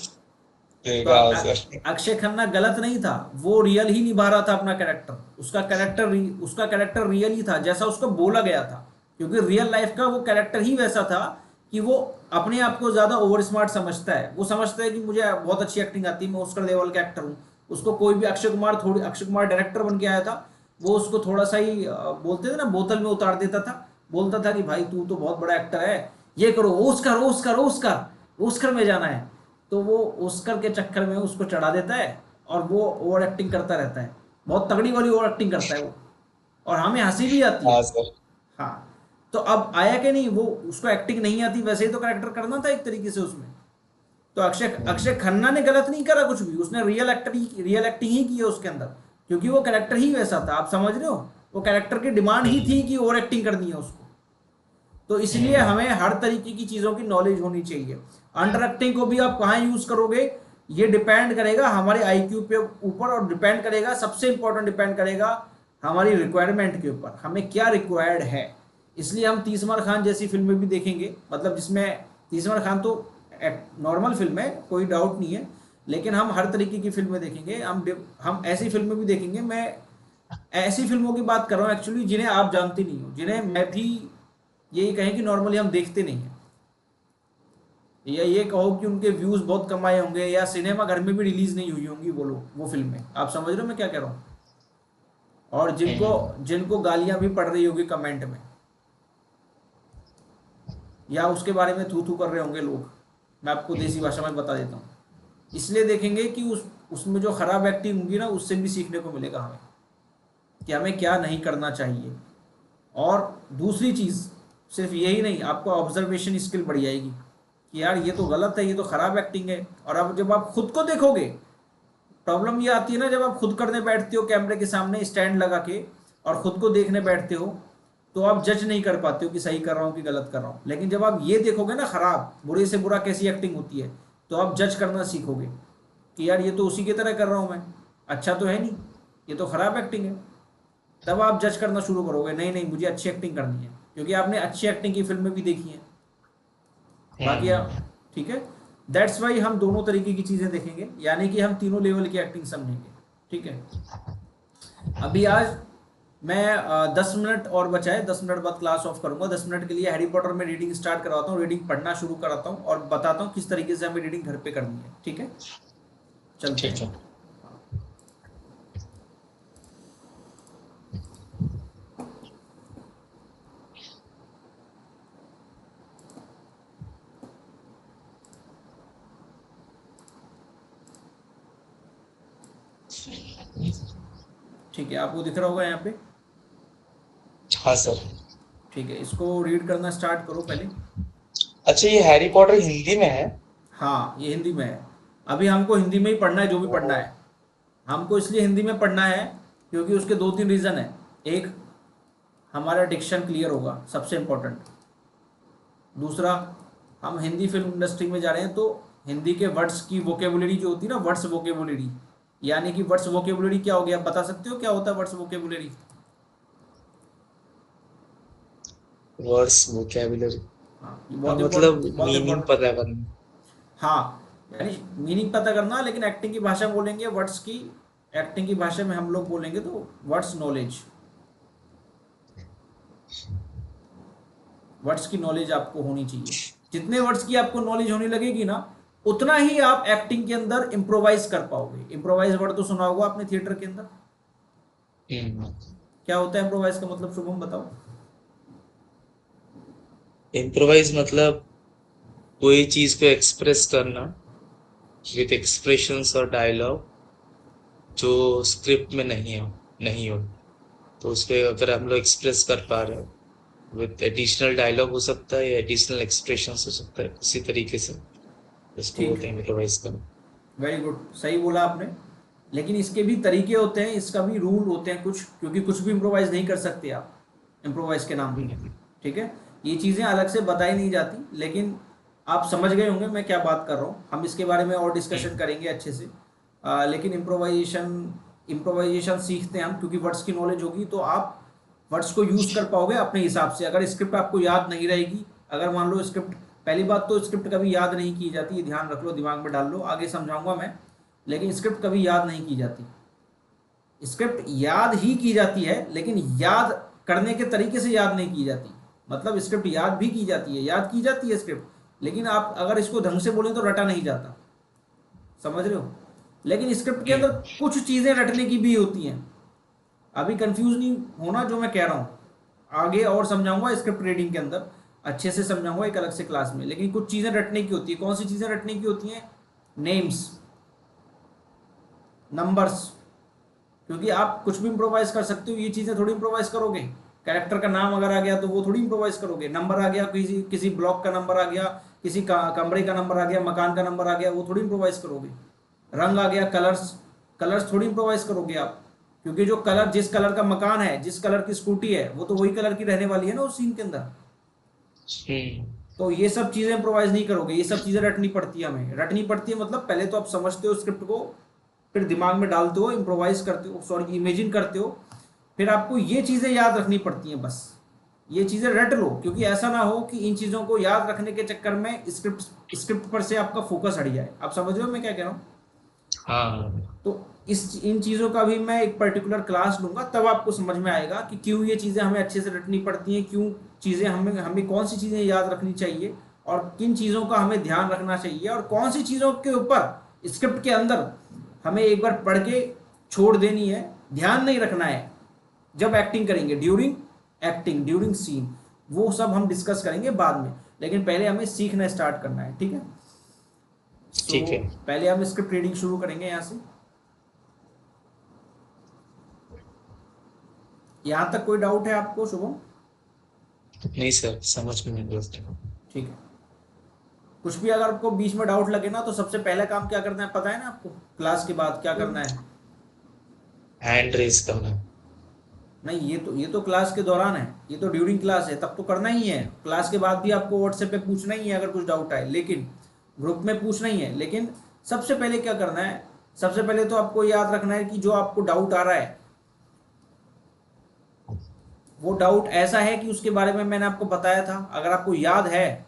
देखा सर। अक्षय खन्ना गलत नहीं था, वो रियल ही निभा रहा था अपना कैरेक्टर। उसका कैरेक्टर रियल ही था जैसा उसको बोला गया था, क्योंकि रियल लाइफ का वो कैरेक्टर ही वैसा था कि वो अपने आप को ज्यादा ओवर स्मार्ट समझता है। वो समझता है कि मुझे बहुत अच्छी एक्टिंग आती है, मैं ऑस्कर लेवल का एक्टर हूँ। उसको कोई भी अक्षय कुमार डायरेक्टर बन के आया था, वो उसको थोड़ा सा ही बोलते थे ना, बोतल में उतार देता था। बोलता था कि भाई तू तो बहुत बड़ा एक्टर है, ये करो, ओस्कर ओस्कर ओस्कर ओस्कर में जाना है। तो वो ऑस्कर के चक्कर में उसको चढ़ा देता है, और वो ओवर एक्टिंग करता रहता है, बहुत तगड़ी वाली ओवर एक्टिंग करता है वो, और हमें हंसी भी आती है। हाँ सर। हाँ, तो अब आया कि नहीं, वो उसको एक्टिंग नहीं आती, वैसे ही तो कैरेक्टर करना था एक तरीके से उसमें। तो अक्षय अक्षय खन्ना ने गलत नहीं करा कुछ भी, उसने रियल एक्टिंग ही की है उसके अंदर, क्योंकि वो कैरेक्टर ही वैसा था। आप समझ रहे हो, वो कैरेक्टर की डिमांड ही थी कि ओवर एक्टिंग करनी है उसको। तो इसलिए हमें हर तरीके की चीज़ों की नॉलेज होनी चाहिए। अंडर एक्टिंग को भी आप कहाँ यूज़ करोगे, ये डिपेंड करेगा हमारे आईक्यू पे ऊपर, और डिपेंड करेगा, सबसे इंपॉर्टेंट डिपेंड करेगा हमारी रिक्वायरमेंट के ऊपर, हमें क्या रिक्वायर्ड है। इसलिए हम तीसमार खान जैसी फिल्में भी देखेंगे, मतलब जिसमें तीसमार खान तो नॉर्मल फिल्म है, कोई डाउट नहीं है, लेकिन हम हर तरीके की फिल्में देखेंगे। हम ऐसी फिल्में भी देखेंगे, मैं ऐसी फिल्मों की बात कर रहा हूँ एक्चुअली जिन्हें आप जानते नहीं हो, जिन्हें मैं भी यही कहें कि नॉर्मली हम देखते नहीं हैं, या ये कहो कि उनके व्यूज बहुत कम आए होंगे, या सिनेमा घर में भी रिलीज नहीं हुई होंगी वो लोग वो फिल्में। आप समझ रहे हो मैं क्या कह रहा हूँ, और जिनको जिनको गालियां भी पड़ रही होगी कमेंट में, या उसके बारे में थू थू कर रहे होंगे लोग। मैं आपको देसी भाषा में बता देता हूँ। इसलिए देखेंगे कि उसमें जो खराब एक्टिंग होगी ना, उससे भी सीखने को मिलेगा हमें कि हमें क्या नहीं करना चाहिए। और दूसरी चीज़ सिर्फ यही नहीं, आपको ऑब्जर्वेशन स्किल बढ़ जाएगी कि यार ये तो गलत है, ये तो खराब एक्टिंग है। और अब जब आप खुद को देखोगे, प्रॉब्लम ये आती है ना, जब आप खुद करने बैठते हो कैमरे के सामने स्टैंड लगा के, और खुद को देखने बैठते हो, तो आप जज नहीं कर पाते हो कि सही कर रहा हूँ कि गलत कर रहा हूँ। लेकिन जब आप ये देखोगे ना, खराब बुरे से बुरा कैसी एक्टिंग होती है, तो आप जज करना सीखोगे कि यार ये तो उसी की तरह कर रहा हूँ मैं, अच्छा तो है नहीं, ये तो खराब एक्टिंग है। तब आप जज करना शुरू करोगे, नहीं नहीं मुझे अच्छी एक्टिंग करनी है, क्योंकि आपने अच्छी एक्टिंग की फिल्में भी देखी हैं। बाकी आप, ठीक है, दैट्स वाई हम दोनों तरीके की चीज़ें देखेंगे, यानी कि हम तीनों लेवल की एक्टिंग समझेंगे। ठीक है, अभी आज मैं 10 मिनट और बचा है, 10 मिनट बाद क्लास ऑफ करूंगा। 10 मिनट के लिए हैरी पॉटर में रीडिंग स्टार्ट करवाता हूँ, रीडिंग पढ़ना शुरू कराता हूँ, और बताता हूँ किस तरीके से हमें रीडिंग घर पे करनी है। ठीक है, चलते ठीक हैं। है। ठीक है, आपको दिख रहा होगा यहाँ पे। हाँ सर। ठीक है, इसको रीड करना स्टार्ट करो पहले। अच्छा, ये हैरी पॉटर हिंदी में है? हाँ, ये हिंदी में है। अभी हमको हिंदी में ही पढ़ना है, जो भी पढ़ना ओ, है। हमको इसलिए हिंदी में पढ़ना है क्योंकि उसके दो तीन रीज़न है। एक, हमारा डिक्शन क्लियर होगा, सबसे इम्पोर्टेंट। दूसरा, हम हिंदी फिल्म इंडस्ट्री में जा रहे हैं, तो हिंदी के वर्ड्स की वोकेबुलरी जो होती है ना, वर्ड्स वोकेबुलरी, यानी कि वर्ड्स वोकेबुलरी क्या हो गया, आप बता सकते हो क्या होता है वर्ड्स वोकेबुलरी? Words vocabulary. हाँ, ये हाँ बहुत मतलब इम्पोर्टेंट, बहुत मीनिंग इम्पोर्टेंट। पता करना। हाँ, यानी मीनिंग पता करना, लेकिन एक्टिंग की भाषा में बोलेंगे वर्ड्स की, एक्टिंग की भाषा में हम लोग बोलेंगे तो वर्ड्स नॉलेज, वर्ड्स की नॉलेज आपको होनी चाहिए। जितने वर्ड्स की आपको नॉलेज होने लगेगी ना, उतना ही आप एक्टिंग के अंदर इम्प्रोवाइज कर पाओगे। इम्प्रोवाइज वर्ड तो सुना होगा आपने थिएटर के अंदर। हम्म। क्या होता है इम्प्रोवाइज का मतलब, शुभम बताओ। इम्प्रोवाइज मतलब कोई चीज को एक्सप्रेस करना विथ एक्सप्रेशंस और डायलॉग जो स्क्रिप्ट में नहीं हो, तो उसपे अगर हम लोग एक्सप्रेस कर पा रहे हो विथ एडिशनल डायलॉग हो सकता है या एडिशनल एक्सप्रेशंस हो सकता है, उसी तरीके से इसको ठीक बोलते है, हैं इम्प्रोवाइज करना। वेरी गुड, सही बोला आपने। लेकिन इसके भी तरीके होते हैं, इसका भी रूल होते हैं कुछ, क्योंकि कुछ भी इम्प्रोवाइज नहीं कर सकते आप इम्प्रोवाइज के नाम पे। हम्म। ठीक है, ये चीज़ें अलग से बताई नहीं जाती, लेकिन आप समझ गए होंगे मैं क्या बात कर रहा हूँ। हम इसके बारे में और डिस्कशन करेंगे अच्छे से। लेकिन इम्प्रोवाइजेशन, इम्प्रोवाइजेशन सीखते हैं हम, क्योंकि वर्ड्स की नॉलेज होगी तो आप वर्ड्स को यूज़ कर पाओगे अपने हिसाब से। अगर स्क्रिप्ट आपको याद नहीं रहेगी, अगर मान लो स्क्रिप्ट, पहली बात तो स्क्रिप्ट कभी याद नहीं की जाती, ये ध्यान रख लो, दिमाग में डाल लो, आगे समझाऊंगा मैं। लेकिन स्क्रिप्ट कभी याद नहीं की जाती, स्क्रिप्ट याद ही की जाती है, लेकिन याद करने के तरीके से याद नहीं की जाती। मतलब स्क्रिप्ट याद भी की जाती है, याद की जाती है स्क्रिप्ट, लेकिन आप अगर इसको ढंग से बोलें तो रटा नहीं जाता, समझ रहे हो। लेकिन स्क्रिप्ट के अंदर हम्म। कुछ चीज़ें रटने की भी होती हैं। अभी कंफ्यूज नहीं होना जो मैं कह रहा हूँ, आगे और समझाऊंगा स्क्रिप्ट रीडिंग के अंदर, अच्छे से समझाऊंगा एक अलग से क्लास में। लेकिन कुछ चीज़ें रटने की होती है, कौन सी चीज़ें रटने की होती हैं? नेम्स, नंबर्स, क्योंकि आप कुछ भी इम्प्रोवाइज कर सकते हो, ये चीज़ें थोड़ी इम्प्रोवाइज करोगे। कैरेक्टर का नाम अगर आ गया तो वो थोड़ी इम्प्रोवाइज करोगे। नंबर आ गया, किसी किसी ब्लॉक का नंबर आ गया, किसी कमरे का नंबर आ गया, मकान का नंबर आ गया, वो थोड़ी इम्प्रोवाइज करोगे। रंग आ गया, कलर्स, कलर्स थोड़ी इम्प्रोवाइज करोगे आप, क्योंकि जो कलर, जिस कलर का मकान है, जिस कलर की स्कूटी है, वो तो वही कलर की रहने वाली है ना उस सीन के अंदर। हम्म। तो ये सब चीज़ें इम्प्रोवाइज नहीं करोगे, ये सब चीज़ें रटनी पड़ती है हमें। रटनी पड़ती है मतलब पहले तो आप समझते हो स्क्रिप्ट को, फिर दिमाग में डालते हो, इम्प्रोवाइज करते हो, सॉरी इमेजिन करते हो, फिर आपको ये चीज़ें याद रखनी पड़ती हैं बस। ये चीज़ें रट लो, क्योंकि ऐसा ना हो कि इन चीज़ों को याद रखने के चक्कर में स्क्रिप्ट स्क्रिप्ट पर से आपका फोकस हट जाए। आप समझ रहे हो मैं क्या कह रहा हूँ? हाँ। तो इस इन चीज़ों का भी मैं एक पर्टिकुलर क्लास लूंगा, तब आपको समझ में आएगा कि क्यों ये चीज़ें हमें अच्छे से रटनी पड़ती हैं, क्यों चीज़ें हमें हमें कौन सी चीज़ें याद रखनी चाहिए, और किन चीज़ों का हमें ध्यान रखना चाहिए, और कौन सी चीज़ों के ऊपर स्क्रिप्ट के अंदर हमें एक बार पढ़ के छोड़ देनी है, ध्यान नहीं रखना है जब एक्टिंग करेंगे, ड्यूरिंग एक्टिंग, ड्यूरिंग सीन। वो सब हम डिस्कस करेंगे बाद में, लेकिन पहले हमें सीखना स्टार्ट करना है, ठीक है। सो ठीक है। पहले हम स्क्रिप्ट रीडिंग शुरू करेंगे यहाँ से। यहाँ तक कोई डाउट है आपको, शुभम? नहीं सर, समझ में नहीं आता। ठीक है, कुछ भी अगर आपको बीच में डाउट लगे ना, तो सबसे पहला काम क्या करना है पता है ना आपको? क्लास के बाद क्या करना है? हैंड रेस करना। नहीं, ये तो क्लास के दौरान है, ये तो ड्यूरिंग क्लास है, तब तो करना ही है। क्लास के बाद भी आपको व्हाट्सएप पे पूछना ही है अगर कुछ डाउट आए, लेकिन ग्रुप में पूछना ही है। लेकिन सबसे पहले क्या करना है, सबसे पहले तो आपको याद रखना है कि जो आपको डाउट आ रहा है, वो डाउट ऐसा है कि उसके बारे में मैंने आपको बताया था। अगर आपको याद है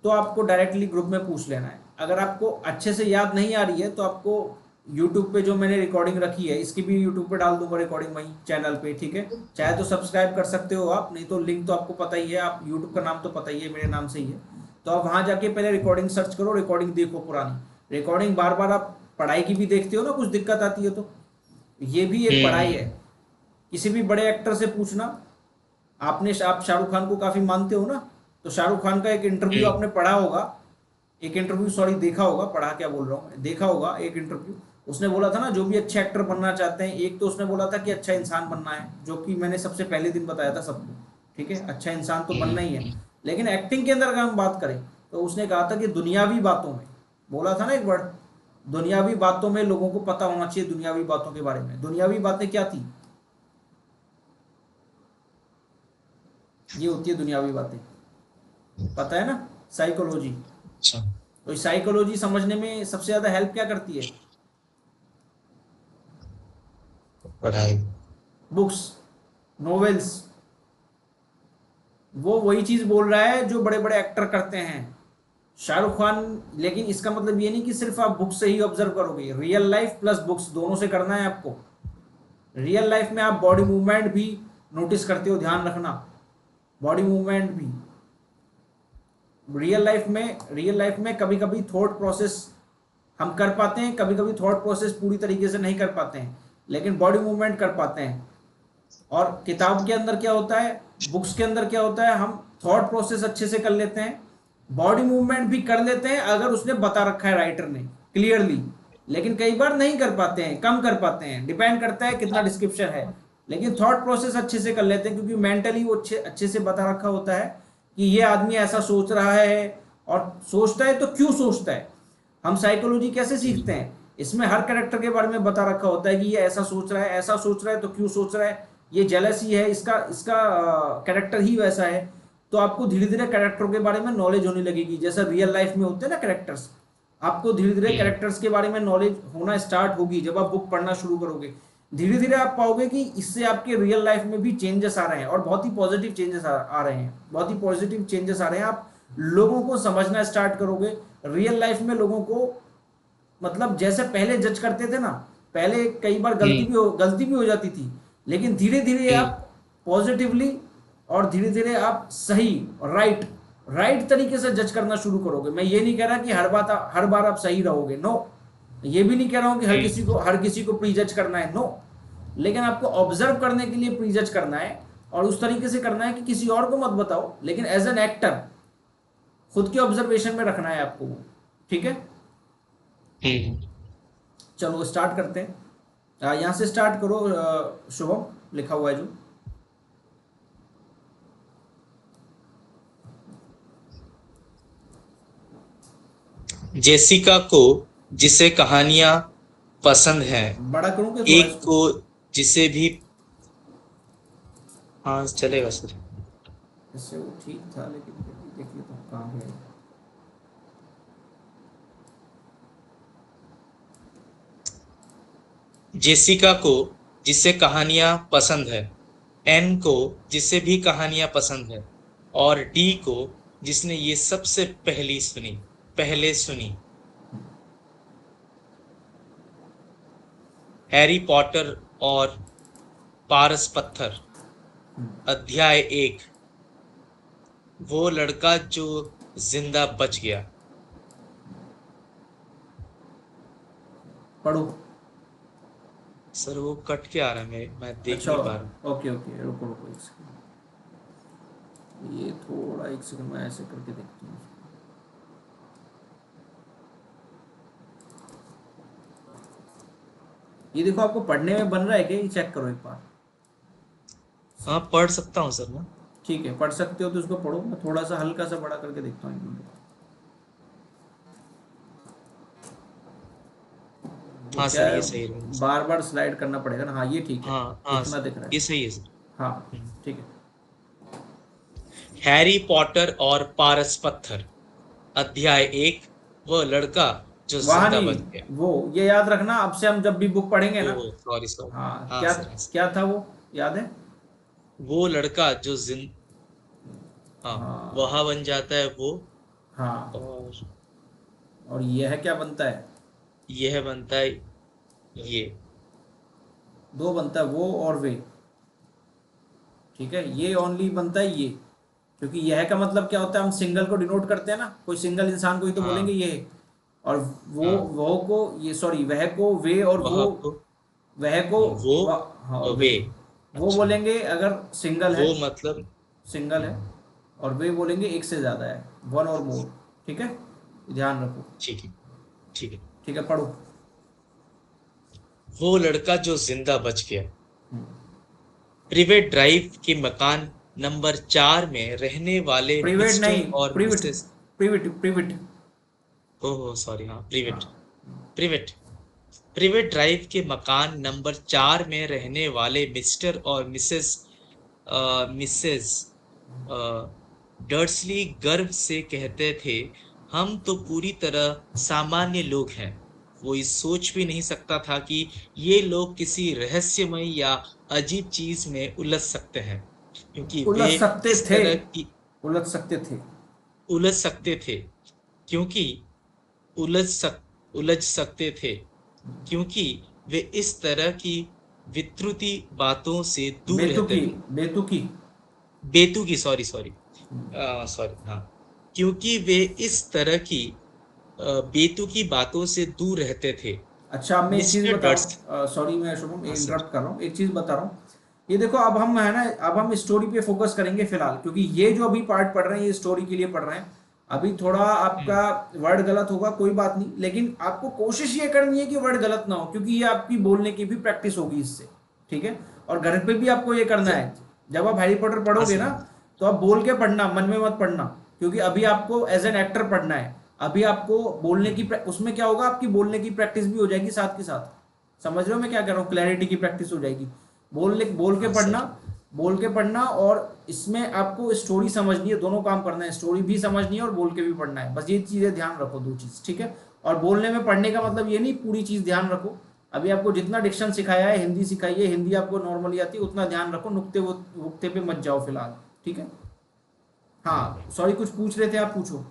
तो आपको डायरेक्टली ग्रुप में पूछ लेना है। अगर आपको अच्छे से याद नहीं आ रही है तो आपको यूट्यूब पे जो मैंने रिकॉर्डिंग रखी है, इसकी भी यूट्यूब पे डाल दूंगा रिकॉर्डिंग वहीं चैनल पे, ठीक है। चाहे तो सब्सक्राइब कर सकते हो आप, नहीं तो लिंक तो आपको पता ही है, आप यूट्यूब का नाम तो पता ही है, मेरे नाम से ही है। तो आप वहाँ जाके पहले रिकॉर्डिंग सर्च करो, रिकॉर्डिंग देखो पुरानी रिकॉर्डिंग। बार बार आप पढ़ाई की भी देखते हो ना, कुछ दिक्कत आती है तो ये भी एक पढ़ाई है। हम्म। किसी भी बड़े एक्टर से पूछना, आप शाहरुख खान को काफ़ी मानते हो ना, तो शाहरुख खान का एक इंटरव्यू हम्म। आपने पढ़ा होगा, एक इंटरव्यू, सॉरी देखा होगा, पढ़ा क्या बोल रहा हूँ मैं, देखा होगा एक इंटरव्यू। उसने बोला था ना, जो भी अच्छे एक्टर बनना चाहते हैं, एक तो उसने बोला था कि अच्छा इंसान बनना है, जो कि मैंने सबसे पहले दिन बताया था सबको, ठीक है, अच्छा इंसान तो बनना ही है। हम्म। लेकिन एक्टिंग के अंदर अगर हम बात करें, तो उसने कहा था कि दुनियावी बातों में, बोला था ना एक वर्ड, दुनियावी बातों में लोगों को पता होना चाहिए दुनियावी बातों के बारे में। दुनियावी बातें क्या थी? ये होती है दुनियावी बातें, पता है ना, साइकोलॉजी। अच्छा। तो साइकोलॉजी समझने में सबसे ज्यादा हेल्प क्या करती है? पढ़ाई। Books, novels. वो वही चीज बोल रहा है जो बड़े बड़े एक्टर करते हैं, शाहरुख खान। लेकिन इसका मतलब ये नहीं कि सिर्फ आप बुक से ही ऑब्जर्व करोगे, रियल लाइफ प्लस बुक्स दोनों से करना है आपको। रियल लाइफ में आप बॉडी मूवमेंट भी नोटिस करते हो, ध्यान रखना, बॉडी मूवमेंट भी। रियल लाइफ में कभी कभी थॉट प्रोसेस हम कर पाते हैं, कभी कभी थॉट प्रोसेस पूरी तरीके से नहीं कर पाते हैं, लेकिन बॉडी मूवमेंट कर पाते हैं। और किताब के अंदर क्या होता है, बुक्स के अंदर क्या होता है, हम थॉट प्रोसेस अच्छे से कर लेते हैं, बॉडी मूवमेंट भी कर लेते हैं अगर उसने बता रखा है राइटर ने क्लियरली। लेकिन कई बार नहीं कर पाते हैं, कम कर पाते हैं, डिपेंड करता है कितना डिस्क्रिप्शन है। लेकिन थॉट प्रोसेस अच्छे से कर लेते हैं क्योंकि मेंटली वो अच्छे अच्छे से बता रखा होता है कि ये आदमी ऐसा सोच रहा है। और सोचता है तो क्यों सोचता है। हम साइकोलॉजी कैसे सीखते हैं, इसमें हर कैरेक्टर के बारे में बता रखा होता है कि ये ऐसा सोच रहा है, ऐसा सोच रहा है तो क्यों सोच रहा है, ये जेलसी है, इसका इसका कैरेक्टर ही वैसा है। तो आपको धीरे धीरे कैरेक्टरों के बारे में नॉलेज होने लगेगी, जैसा रियल लाइफ में होते हैं ना कैरेक्टर्स। आपको धीरे धीरे कैरेक्टर्स के बारे में नॉलेज होना स्टार्ट होगी जब आप बुक पढ़ना शुरू करोगे। धीरे धीरे आप पाओगे कि इससे आपके रियल लाइफ में भी चेंजेस आ रहे हैं, और बहुत ही पॉजिटिव चेंजेस आ रहे हैं, बहुत ही पॉजिटिव चेंजेस आ रहे हैं। आप लोगों को समझना स्टार्ट करोगे रियल लाइफ में, लोगों को मतलब जैसे पहले जज करते थे ना, पहले कई बार गलती भी हो जाती थी, लेकिन धीरे धीरे आप पॉजिटिवली और धीरे धीरे आप सही राइट तरीके से जज करना शुरू करोगे। मैं ये नहीं कह रहा कि हर बार आप सही रहोगे, नो। ये भी नहीं कह रहा हूं कि हर किसी को प्री जज करना है, नो। लेकिन आपको ऑब्जर्व करने के लिए प्री जज करना है, और उस तरीके से करना है कि किसी और को मत बताओ, लेकिन एज एन एक्टर खुद के ऑब्जर्वेशन में रखना है आपको वो। ठीक है, चलो स्टार्ट करते हैं। यहाँ से स्टार्ट करो, शुभम लिखा हुआ है जो। जेसिका को जिसे कहानियां पसंद हैं, बड़ा करूँ क्या थोड़ा एक इसको? को जिसे भी। हाँ चलेगा सर। इससे वो ठीक था, लेकिन देख लेता हूँ कहाँ है। जेसिका को जिसे कहानियां पसंद है, एन को जिसे भी कहानियां पसंद है, और डी को जिसने ये सबसे पहले सुनी। हैरी पॉटर और पारस पत्थर, अध्याय 1, वो लड़का जो जिंदा बच गया। पढ़ो। सर वो कट के आ रहा है, मैं देख अच्छा, नहीं पा रहा। ओके ओके, रुको रुको एक सेकंड, ये थोड़ा एक सेकंड मैं ऐसे करके देखती हूँ। ये देखो आपको पढ़ने में बन रहा है क्या, ये चेक करो एक बार। हाँ पढ़ सकता हूँ सर मैं। ठीक है, पढ़ सकते हो तो उसको पढ़ो, मैं थोड़ा सा हल्का सा बड़ा करके देखता हूँ एक मिनट। वो हाँ क्या सर है, ये सही रहेगा। बार बार स्लाइड करना पड़ेगा ना। हाँ ये ठीक है, हाँ हाँ इतना सर, दिख रहा है। ये सही है सर। हाँ ठीक है। हैरी पॉटर और पारस पत्थर, अध्याय 1, वह लड़का जो वहाँ जिंदा नहीं, बच गया। वो ये याद रखना, अब से हम जब भी बुक पढ़ेंगे ना। Oh sorry sorry. हाँ, हाँ क्या सर हाँ सर। क्या था वो, याद है? वो लड़का जो हाँ, हाँ वहा बन जाता है वो, हाँ, और और यह क्या बनता है? यह बनता है ये। दो बनता है, वो और वे। ठीक है, ये ओनली बनता है ये, क्योंकि यह का मतलब क्या होता है, हम सिंगल को डिनोट करते हैं ना, कोई सिंगल इंसान को ही तो बोलेंगे हाँ ये। और हाँ, वो को ये, सॉरी, वह को वे, और वह को वह को वो हाँ, और और वे। वे। वो अच्छा, बोलेंगे अगर सिंगल है, वो मतलब सिंगल है। और वे बोलेंगे एक से ज़्यादा है, वन और मोर। ठीक है, ध्यान रखो। ठीक है ठीक है। ठीक है, पढ़ो। वो लड़का जो जिंदा बच गया। हम्म। प्रिवेट ड्राइव के मकान नंबर 4 में रहने वाले प्रिवेट नहीं, मिस्टर और Prewitt, Mrs. Prewitt. Oh sorry, हाँ प्रिवेट। हाँ प्रिवेट प्रिवेट ड्राइव के मकान नंबर 4 में रहने वाले मिस्टर और मिसेस डर्सली गर्व से कहते थे, हम तो पूरी तरह सामान्य लोग हैं। कोई सोच भी नहीं सकता था कि ये लोग किसी रहस्यमय या अजीब चीज में उलझ सकते हैं, क्योंकि उलझ वे सकते इस थे, तरह की उलझ सकते थे। उलझ सकते थे क्योंकि उलझ सक उलझ सकते थे क्योंकि वे इस तरह की विकृति बातों से दूर रहते बेतुकी, थे। बेतुकी। बेतुकी, सॉरी सॉरी, सॉरी, हाँ, क्योंकि वे इस तरह की बेतुकी बातों से दूर रहते थे। अच्छा, अब मैं एक चीज़ मिस्टर बता रहा डट्स। हूँ, सॉरी मैं शुभम हाँ सर। इंटरप्ट कर रहा हूँ, एक चीज़ बता रहा हूँ। ये देखो, अब हम है ना, अब हम स्टोरी पे फोकस करेंगे फिलहाल, क्योंकि ये जो अभी पार्ट पढ़ रहे हैं ये स्टोरी के लिए पढ़ रहे हैं। अभी थोड़ा हम्म। आपका वर्ड गलत होगा, कोई बात नहीं, लेकिन आपको कोशिश ये करनी है कि वर्ड गलत ना हो, क्योंकि ये आपकी बोलने की भी प्रैक्टिस होगी इससे। ठीक है। और घर पे भी आपको ये करना सर। है। जब आप हैरी पॉटर हाँ पढ़ोगे सर। ना, तो आप बोल के पढ़ना, मन में मत पढ़ना। क्योंकि अभी आपको एज एन एक्टर पढ़ना है। अभी आपको बोलने की हम्म। उसमें क्या होगा, आपकी बोलने की प्रैक्टिस भी हो जाएगी साथ के साथ। समझ रहे हो मैं क्या कह रहा हूँ, क्लैरिटी की प्रैक्टिस हो जाएगी। बोल के हाँ पढ़ना, सर। बोल के पढ़ना। और इसमें आपको स्टोरी समझनी है, दोनों काम करना है, स्टोरी भी समझनी है और बोल के भी पढ़ना है। बस ये चीज़ें ध्यान रखो, दो चीज़, ठीक है। और बोलने में पढ़ने का मतलब ये नहीं पूरी चीज़ ध्यान रखो। अभी आपको जितना डिक्शन सिखाया है, हिंदी सिखाई है, हिंदी आपको नॉर्मली आती है, उतना ध्यान रखो, नुक्ते वुक्ते पे मत जाओ फिलहाल। ठीक है। हाँ सॉरी, कुछ पूछ रहे थे आप, पूछो।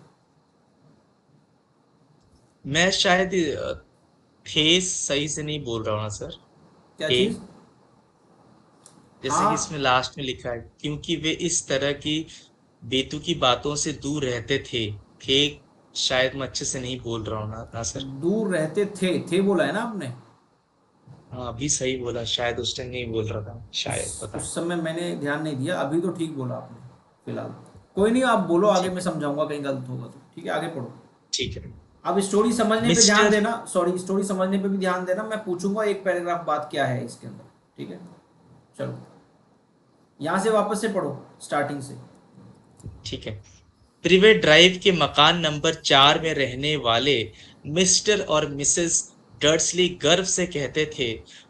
मैं शायद थे सही से नहीं बोल रहा हूँ ना सर। क्या थे, चीज़? जैसे कि हाँ, इसमें लास्ट में लिखा है, क्योंकि वे इस तरह की बेतुकी बातों से दूर रहते थे। शायद मैं अच्छे से नहीं बोल रहा हूँ ना सर। दूर रहते थे बोला है ना आपने। हाँ, अभी सही बोला, शायद उस टाइम नहीं बोल रहा था, शायद, पता नहीं। उस समय मैंने ध्यान नहीं दिया, अभी तो ठीक बोला आपने फिलहाल। कोई नहीं, आप बोलो आगे, ठीक मैं है। समझाऊंगा कहीं गलत होगा तो, ठीक है, आगे पढ़ो। ठीक है। अब स्टोरी समझने पे ध्यान मिस्टर। देना, सॉरी, स्टोरी समझने पे भी ध्यान देना, मैं पूछूंगा एक पैराग्राफ बाद क्या है इसके अंदर। ठीक है। चलो, यहाँ से वापस से पढ़ो, स्टार्टिंग से। ठीक है। प्रिवेट ड्राइव के मकान नंबर 4 में रहने वाले मिस्टर और मिसेस डर्सली गर्व से कहते थे,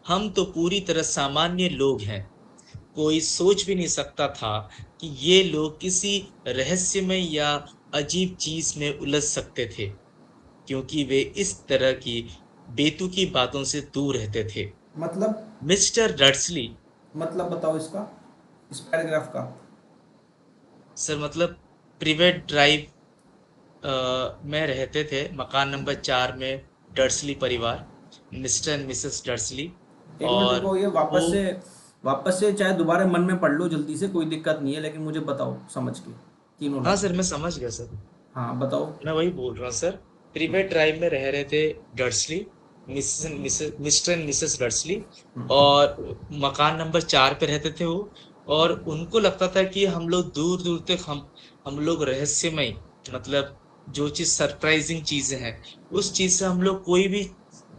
हम तो पूरी तरह सामान्य लोग हैं। कोई सोच भी नहीं सकता था कि ये लोग किसी रहस्यमय या अजीब चीज में उलझ सकते थे, क्योंकि वे इस तरह की बेतुकी बातों से दूर रहते थे। मतलब, मिस्टर डर्सली। मतलब बताओ इसका, इस पैराग्राफ का। सर मतलब, प्रिवेट ड्राइव में रहते थे, मकान नंबर 4 में, डर्सली परिवार, मिस्टर एंड मिसेस डर्सली। एक मिनट और रुको, ये वो, वापस से चाहे दोबारा मन में पढ़ लो जल्दी से, कोई दिक्कत नहीं है, लेकिन मुझे बताओ समझ के, तीनों हाँ लाइन। सर, मैं समझ गया सर। हाँ बताओ। मैं वही बोल रहा हूँ सर। प्रिवेट ड्राइव में रह रहे थे Dursley, mister and Mrs Dursley. और मकान नंबर 4 पे रहते थे वो। और उनको लगता था कि हम लोग दूर दूर तक, हम लोग रहस्यमय, मतलब जो चीज सरप्राइजिंग चीजें हैं, उस चीज से हम लोग कोई भी,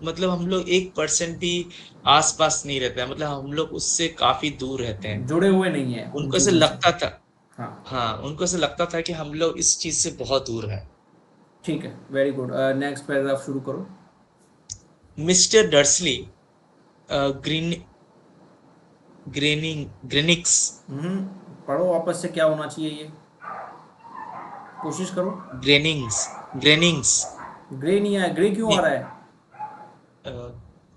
मतलब हम लोग 1% भी आसपास नहीं रहते हैं, मतलब हम लोग उससे काफी दूर रहते हैं। जुड़े हुए नहीं है उन उनको ऐसे चीज़ों से। लगता था। हाँ, हाँ, उनको ऐसे लगता था कि हम लोग इस चीज से बहुत दूर है। ठीक है, वेरी गुड, नेक्स्ट पैराग्राफ शुरू करो। मिस्टर डर्सली ग्रीन ग्रेनिंग ग्रेनिक्स हम्म, पढ़ो वापस से, क्या होना चाहिए ये, कोशिश करो। ग्रेनिंग्स ग्रेनिंग्स ग्रे नहीं आया, ग्रे क्यों आ नहीं, रहा है?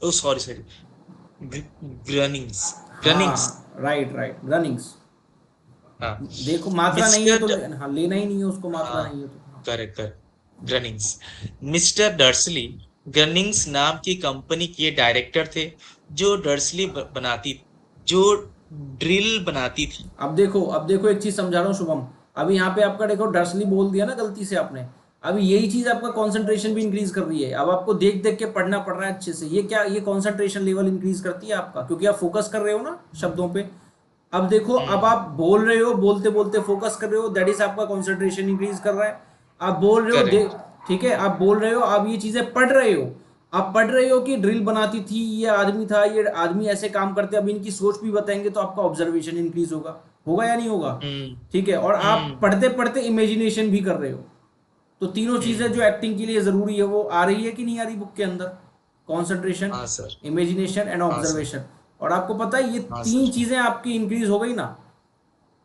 ओ सॉरी सॉरी, ग्रनिंग्स ग्रनिंग्स। हाँ राइट राइट, रनिंग्स। हाँ। देखो मात्रा नहीं है मिस्टर तो हाँ, लेना ही नहीं है उसको, मात्रा हाँ, नहीं है तो हाँ। Correct correct, Grunnings. Mister Dursley Grunnings नाम की कंपनी के डायरेक्टर थे, जो डर्सली बनाती, जो ड्रिल बनाती थी। अब देखो एक चीज समझा रहा हूँ शुभम। अभी यहाँ पे आपका देखो, डर्सली बोल दिया ना गलती से आपने। अभी यही चीज आपका कंसंट्रेशन भी इंक्रीज कर रही है, अब आपको देख देख के पढ़ना पड़ रहा है अच्छे से, ये क्या, ये कंसंट्रेशन लेवल इंक्रीज करती है आपका, क्योंकि आप फोकस कर रहे हो ना शब्दों पे। अब देखो, अब हम्म। आप बोल रहे हो, बोलते बोलते फोकस कर रहे हो, दैट इज आपका कंसंट्रेशन इंक्रीज कर रहा है। आप बोल रहे हो, देख, करेक्ट। ठीक है, आप बोल रहे हो, आप ये चीजें पढ़ रहे हो। आप पढ़ रहे हो कि ड्रिल बनाती थी, ये आदमी था, ये आदमी ऐसे काम करते, अब इनकी सोच भी बताएंगे, तो आपका ऑब्जर्वेशन इंक्रीज होगा, होगा या नहीं होगा? हम्म। ठीक है। और आप हम्म। पढ़ते पढ़ते इमेजिनेशन भी कर रहे हो। तो तीनों चीजें हम्म। जो एक्टिंग के लिए जरूरी है वो आ रही है कि नहीं आ रही बुक के अंदर? कॉन्सेंट्रेशन, हाँ सर। इमेजिनेशन एंड हाँ सर। ऑब्जर्वेशन। और आपको पता है, ये हाँ तीन सर। चीजें आपकी इंक्रीज हो गई ना,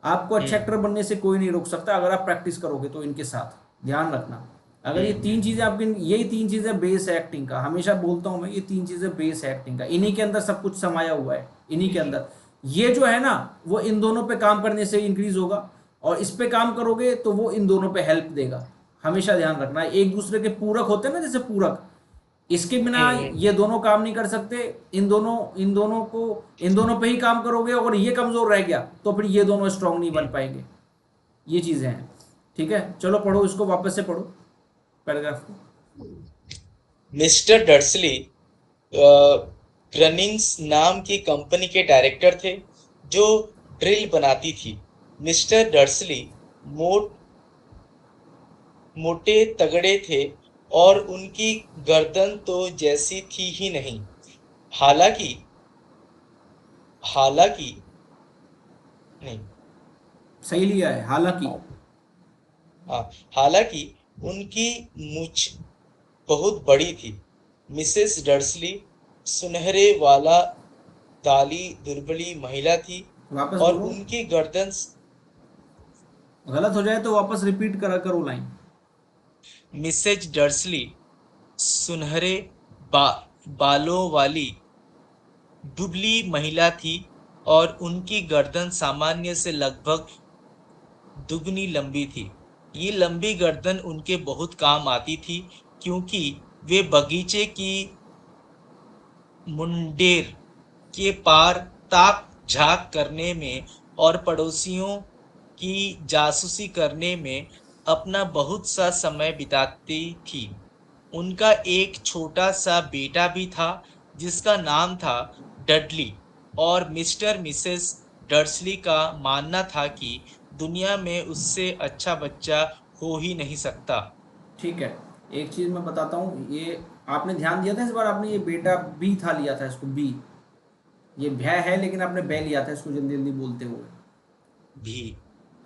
आपको अच्छा हम्म। एक्टर बनने से कोई नहीं रोक सकता, अगर आप प्रैक्टिस करोगे तो इनके साथ, ध्यान रखना। अगर ये तीन चीजें आपकी, यही तीन चीजें बेस है एक्टिंग का, हमेशा बोलता हूं मैं, ये तीन चीजें बेस है एक्टिंग का, इन्हीं के अंदर सब कुछ समाया हुआ है, इन्हीं के अंदर। ये जो है ना, वो इन दोनों पे काम करने से इंक्रीज होगा, और इस पे काम करोगे तो वो इन दोनों पे हेल्प देगा। हमेशा ध्यान रखना है, एक दूसरे के पूरक होते हैं ना, जैसे पूरक, इसके बिना हम्म। ये दोनों काम नहीं कर सकते। इन दोनों पे ही काम करोगे, अगर ये कमजोर रह गया तो फिर ये दोनों स्ट्रांग नहीं बन पाएंगे। ये चीजें हैं। ठीक है, चलो पढ़ो इसको, वापस से पढ़ो पैराग्राफ को। मिस्टर डर्सली ग्रनिंग्स नाम की कंपनी के डायरेक्टर थे जो ड्रिल बनाती थी। मिस्टर डर्सली मोट मोटे तगड़े थे और उनकी गर्दन तो जैसी थी ही नहीं। हालांकि हालांकि नहीं, सही लिया है, हालांकि। हाँ, हालांकि उनकी मूछ बहुत बड़ी थी। मिसेस डर्सली सुनहरे वाला दाली दुर्बली महिला थी वापस और बोलो, उनकी गर्दन। गलत हो जाए तो वापस रिपीट करा करो लाइन। मिसेज डर्सली सुनहरे बा, बालों वाली दुबली महिला थी और उनकी गर्दन सामान्य से लगभग दुगनी लंबी थी। ये लंबी गर्दन उनके बहुत काम आती थी क्योंकि वे बगीचे की मुंडेर के पार ताक झांक करने में और पड़ोसियों की जासूसी करने में अपना बहुत सा समय बिताती थी। उनका एक छोटा सा बेटा भी था जिसका नाम था डडली, और मिस्टर मिसेस डर्सली का मानना था कि दुनिया में उससे अच्छा बच्चा हो ही नहीं सकता। ठीक है, एक चीज मैं बताता हूँ, ये आपने ध्यान दिया था इस बार, आपने ये बेटा बी था लिया था इसको, बी। ये भय है लेकिन आपने बै लिया था इसको जल्दी जल्दी बोलते हुए। भी।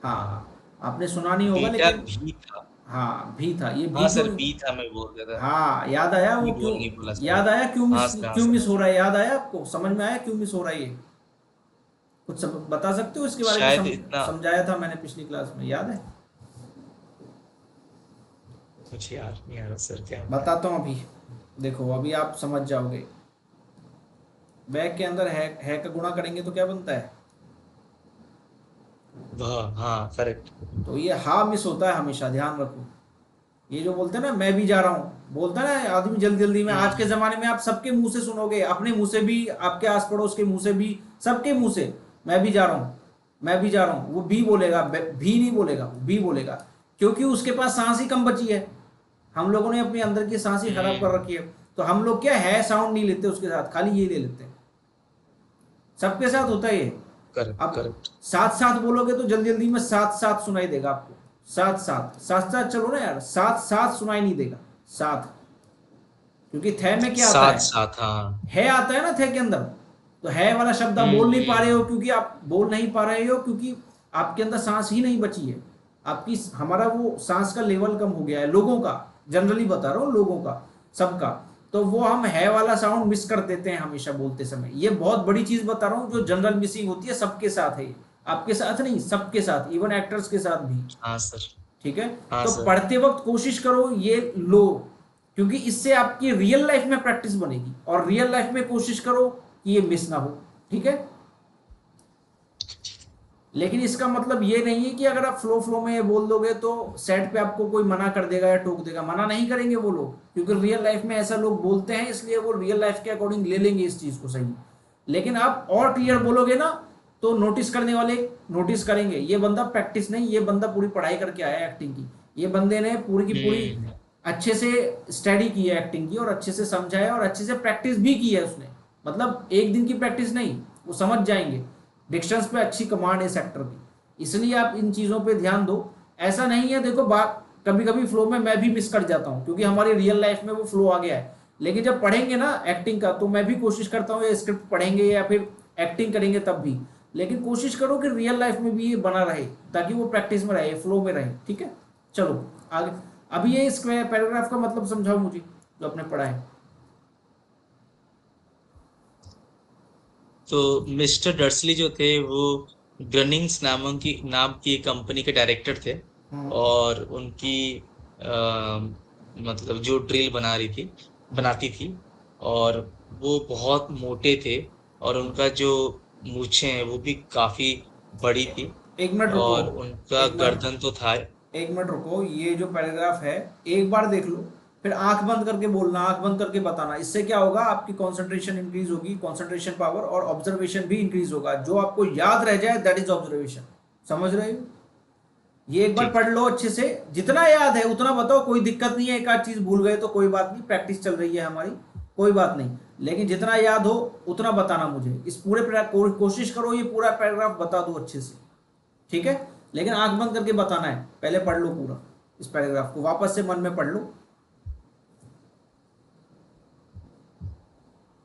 हाँ हाँ, आपने सुना नहीं होगा बेटा लेकिन। भी था। हाँ भी था, ये हाँ भी क्यों। सर, बी था, मैं बोल रहा था। हाँ याद आया बी वो क्यों। बोल नहीं बोला सर। याद आया क्यों हाँ मिस, सर, हाँ क्यों सर। मिस हो रहा है, याद आया आपको, समझ में आया क्यों मिस हो रहा है ये। कुछ सब बता सकते हो इसके बारे में, शायद इतना समझाया था मैंने पिछली क्लास में, याद है। कुछ याद नहीं आ रहा सर, क्या बताएं। बताता हूँ अभी, देखो अभी आप समझ जाओगे। बैग के अंदर है का गुणा करेंगे तो क्या बनता है। वह, हाँ करेक्ट। तो ये हा मिस होता है हमेशा, ध्यान रखो। ये जो बोलते हैं ना मैं भी जा रहा हूँ, बोलता है ना आदमी जल्दी जल्दी में, आज के हम्म। जमाने में आप सबके मुंह से सुनोगे, अपने मुंह से भी, आपके आस पड़ोस के मुंह से भी, सबके मुंह से मैं भी जा रहा हूँ, मैं भी जा रहा हूँ। वो भी बोलेगा, भी नहीं बोलेगा, भी बोलेगा, क्योंकि उसके पास सांस ही कम बची है। हम लोगों ने अपने अंदर की सांस ही खराब कर हम्म। रखी है। तो हम लोग क्या है, साउंड नहीं लेते उसके साथ, खाली ये ले लेते हैं। सबके साथ होता है ये। करेक्ट अब करेक्ट। साथ साथ बोलोगे तो जल्दी जल्दी में साथ साथ सुनाई देगा आपको। साथ साथ साथ साथ चलो ना यार, साथ साथ सुनाई नहीं देगा। साथ, क्योंकि थे में क्या आता साथ है, साथ, हाँ। आता है ना थे के अंदर। तो है वाला शब्द आप बोल नहीं पा रहे हो, हम्म। क्योंकि आप बोल नहीं पा रहे हो क्योंकि आपके अंदर सांस ही नहीं बची है। आपकी, हमारा वो सांस का लेवल कम हो गया है लोगों का, जनरली बता रहा हूँ लोगों का, सबका। तो वो हम है वाला साउंड मिस कर देते हैं हमेशा बोलते समय। ये बहुत बड़ी चीज बता रहा हूँ, जो जनरल मिसिंग होती है सबके साथ है। आपके साथ नहीं, सबके साथ, इवन एक्टर्स के साथ भी। हाँ सर। ठीक है। हाँ तो सर। पढ़ते वक्त कोशिश करो ये लो, क्योंकि इससे आपकी रियल लाइफ में प्रैक्टिस बनेगी, और रियल लाइफ में कोशिश करो कि ये मिस ना हो। ठीक है। लेकिन इसका मतलब ये नहीं है कि अगर आप फ्लो फ्लो में ये बोल दोगे तो सेट पे आपको कोई मना कर देगा या टोक देगा। मना नहीं करेंगे वो लोग, क्योंकि रियल लाइफ में ऐसा लोग बोलते हैं, इसलिए वो रियल लाइफ के अकॉर्डिंग ले लेंगे इस चीज को सही। लेकिन आप और क्लियर बोलोगे ना, तो नोटिस करने वाले नोटिस करेंगे, ये बंदा प्रैक्टिस नहीं, ये बंदा पूरी पढ़ाई करके आया है एक्टिंग की। ये बंदे ने पूरी की पूरी हम्म। अच्छे से स्टडी की है एक्टिंग की, और अच्छे से समझा है, और अच्छे से प्रैक्टिस भी की है उसने। मतलब एक दिन की प्रैक्टिस नहीं, वो समझ जाएंगे। डिक्शंस पे अच्छी कमांड है इस एक्टर की, इसलिए आप इन चीज़ों पे ध्यान दो। ऐसा नहीं है, देखो बात कभी कभी फ्लो में मैं भी मिस कर जाता हूँ, क्योंकि हमारी रियल लाइफ में वो फ्लो आ गया है। लेकिन जब पढ़ेंगे ना एक्टिंग का, तो मैं भी कोशिश करता हूँ, ये स्क्रिप्ट पढ़ेंगे या फिर एक्टिंग करेंगे तब भी, लेकिन कोशिश करो कि रियल लाइफ में भी ये बना रहे, ताकि वो प्रैक्टिस में रहे, फ्लो में रहे। ठीक है, चलो आगे। अभी ये इस पैराग्राफ का मतलब समझाओ मुझे, जो आपने पढ़ा है। तो मिस्टर डर्सली जो थे वो ग्रनिंग्स नाम की कंपनी के डायरेक्टर थे। हम्म। और उनकी मतलब जो ड्रिल बनाती थी, और वो बहुत मोटे थे, और उनका जो मूछें हैं वो भी काफी बड़ी थी, एक मिनट रुको, और उनका एक मिनट, गर्दन तो था। एक मिनट रुको, ये जो पैराग्राफ है एक बार देख लो, फिर आंख बंद करके बोलना, आंख बंद करके बताना। इससे क्या होगा, आपकी कंसंट्रेशन इंक्रीज होगी, कंसंट्रेशन पावर, और ऑब्जर्वेशन भी इंक्रीज होगा। जो आपको याद रह जाए दैट इज ऑब्जर्वेशन। समझ रहे हो? ये एक बार ठीक पढ़ लो अच्छे से, जितना याद है उतना बताओ, कोई दिक्कत नहीं है। एक आध चीज भूल गए तो कोई बात नहीं, प्रैक्टिस चल रही है हमारी, कोई बात नहीं। लेकिन जितना याद हो उतना बताना मुझे। इस पूरे कोशिश करो ये पूरा पैराग्राफ बता दो अच्छे से, ठीक है? लेकिन आंख बंद करके बताना है। पहले पढ़ लो पूरा इस पैराग्राफ को, वापस से मन में पढ़ लो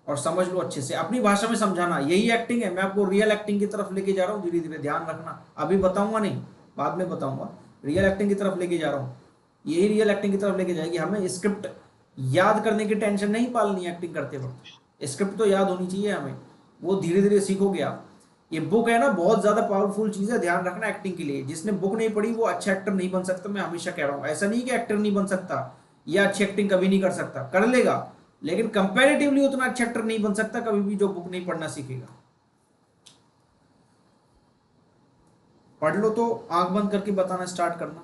और समझ लो अच्छे से, अपनी भाषा में समझाना। यही एक्टिंग है। मैं आपको रियल एक्टिंग की तरफ लेके जा रहा हूँ धीरे धीरे, ध्यान रखना। अभी बताऊंगा नहीं, बाद में बताऊंगा। रियल एक्टिंग की तरफ लेके जा रहा हूँ, यही रियल एक्टिंग की तरफ लेके जाएगी। हमें स्क्रिप्ट याद करने की टेंशन नहीं पालनी है एक्टिंग करते वक्त। स्क्रिप्ट तो याद होनी चाहिए हमें, वो धीरे धीरे सीखोगे आप। ये बुक है ना, बहुत ज़्यादा पावरफुल चीज़ है, ध्यान रखना एक्टिंग के लिए। जिसने बुक नहीं पढ़ी वो अच्छा एक्टर नहीं बन सकता। मैं हमेशा कह रहा हूँ, ऐसा नहीं कि एक्टर नहीं बन सकता या अच्छी एक्टिंग कभी नहीं कर सकता, कर लेगा, लेकिन कंपैरेटिवली उतना अच्छा एक्टर नहीं बन सकता कभी भी जो बुक नहीं पढ़ना सीखेगा। पढ़ लो तो आंख बंद करके बताना स्टार्ट करना।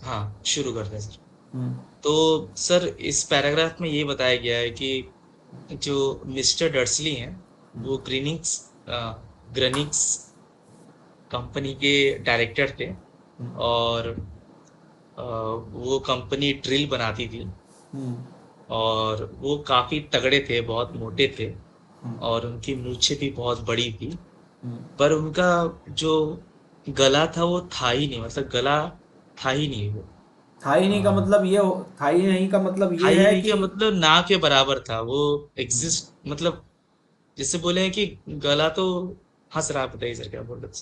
हाँ, शुरू करते हैं सर। हम्म। तो सर, इस पैराग्राफ में ये बताया गया है कि जो मिस्टर डर्सली हैं, वो ग्रेनिक्स कंपनी के डायरेक्टर थे, और वो कंपनी ड्रिल बनाती थी, हम्म। और वो काफी तगड़े थे, बहुत मोटे थे, हम्म। और उनकी मूछें भी बहुत बड़ी थी। हम्म। पर उनका जो गला था वो था ही नहीं, मतलब गला था ही नहीं वो। थाई नहीं का अ, मतलब ये थाई नहीं का मतलब था ये ही है नहीं कि का मतलब ना के बराबर था वो। एग्जिस्ट मतलब, जैसे बोले हैं कि गला तो, हंस रहा, बताइए सर क्या बोल रहे थे।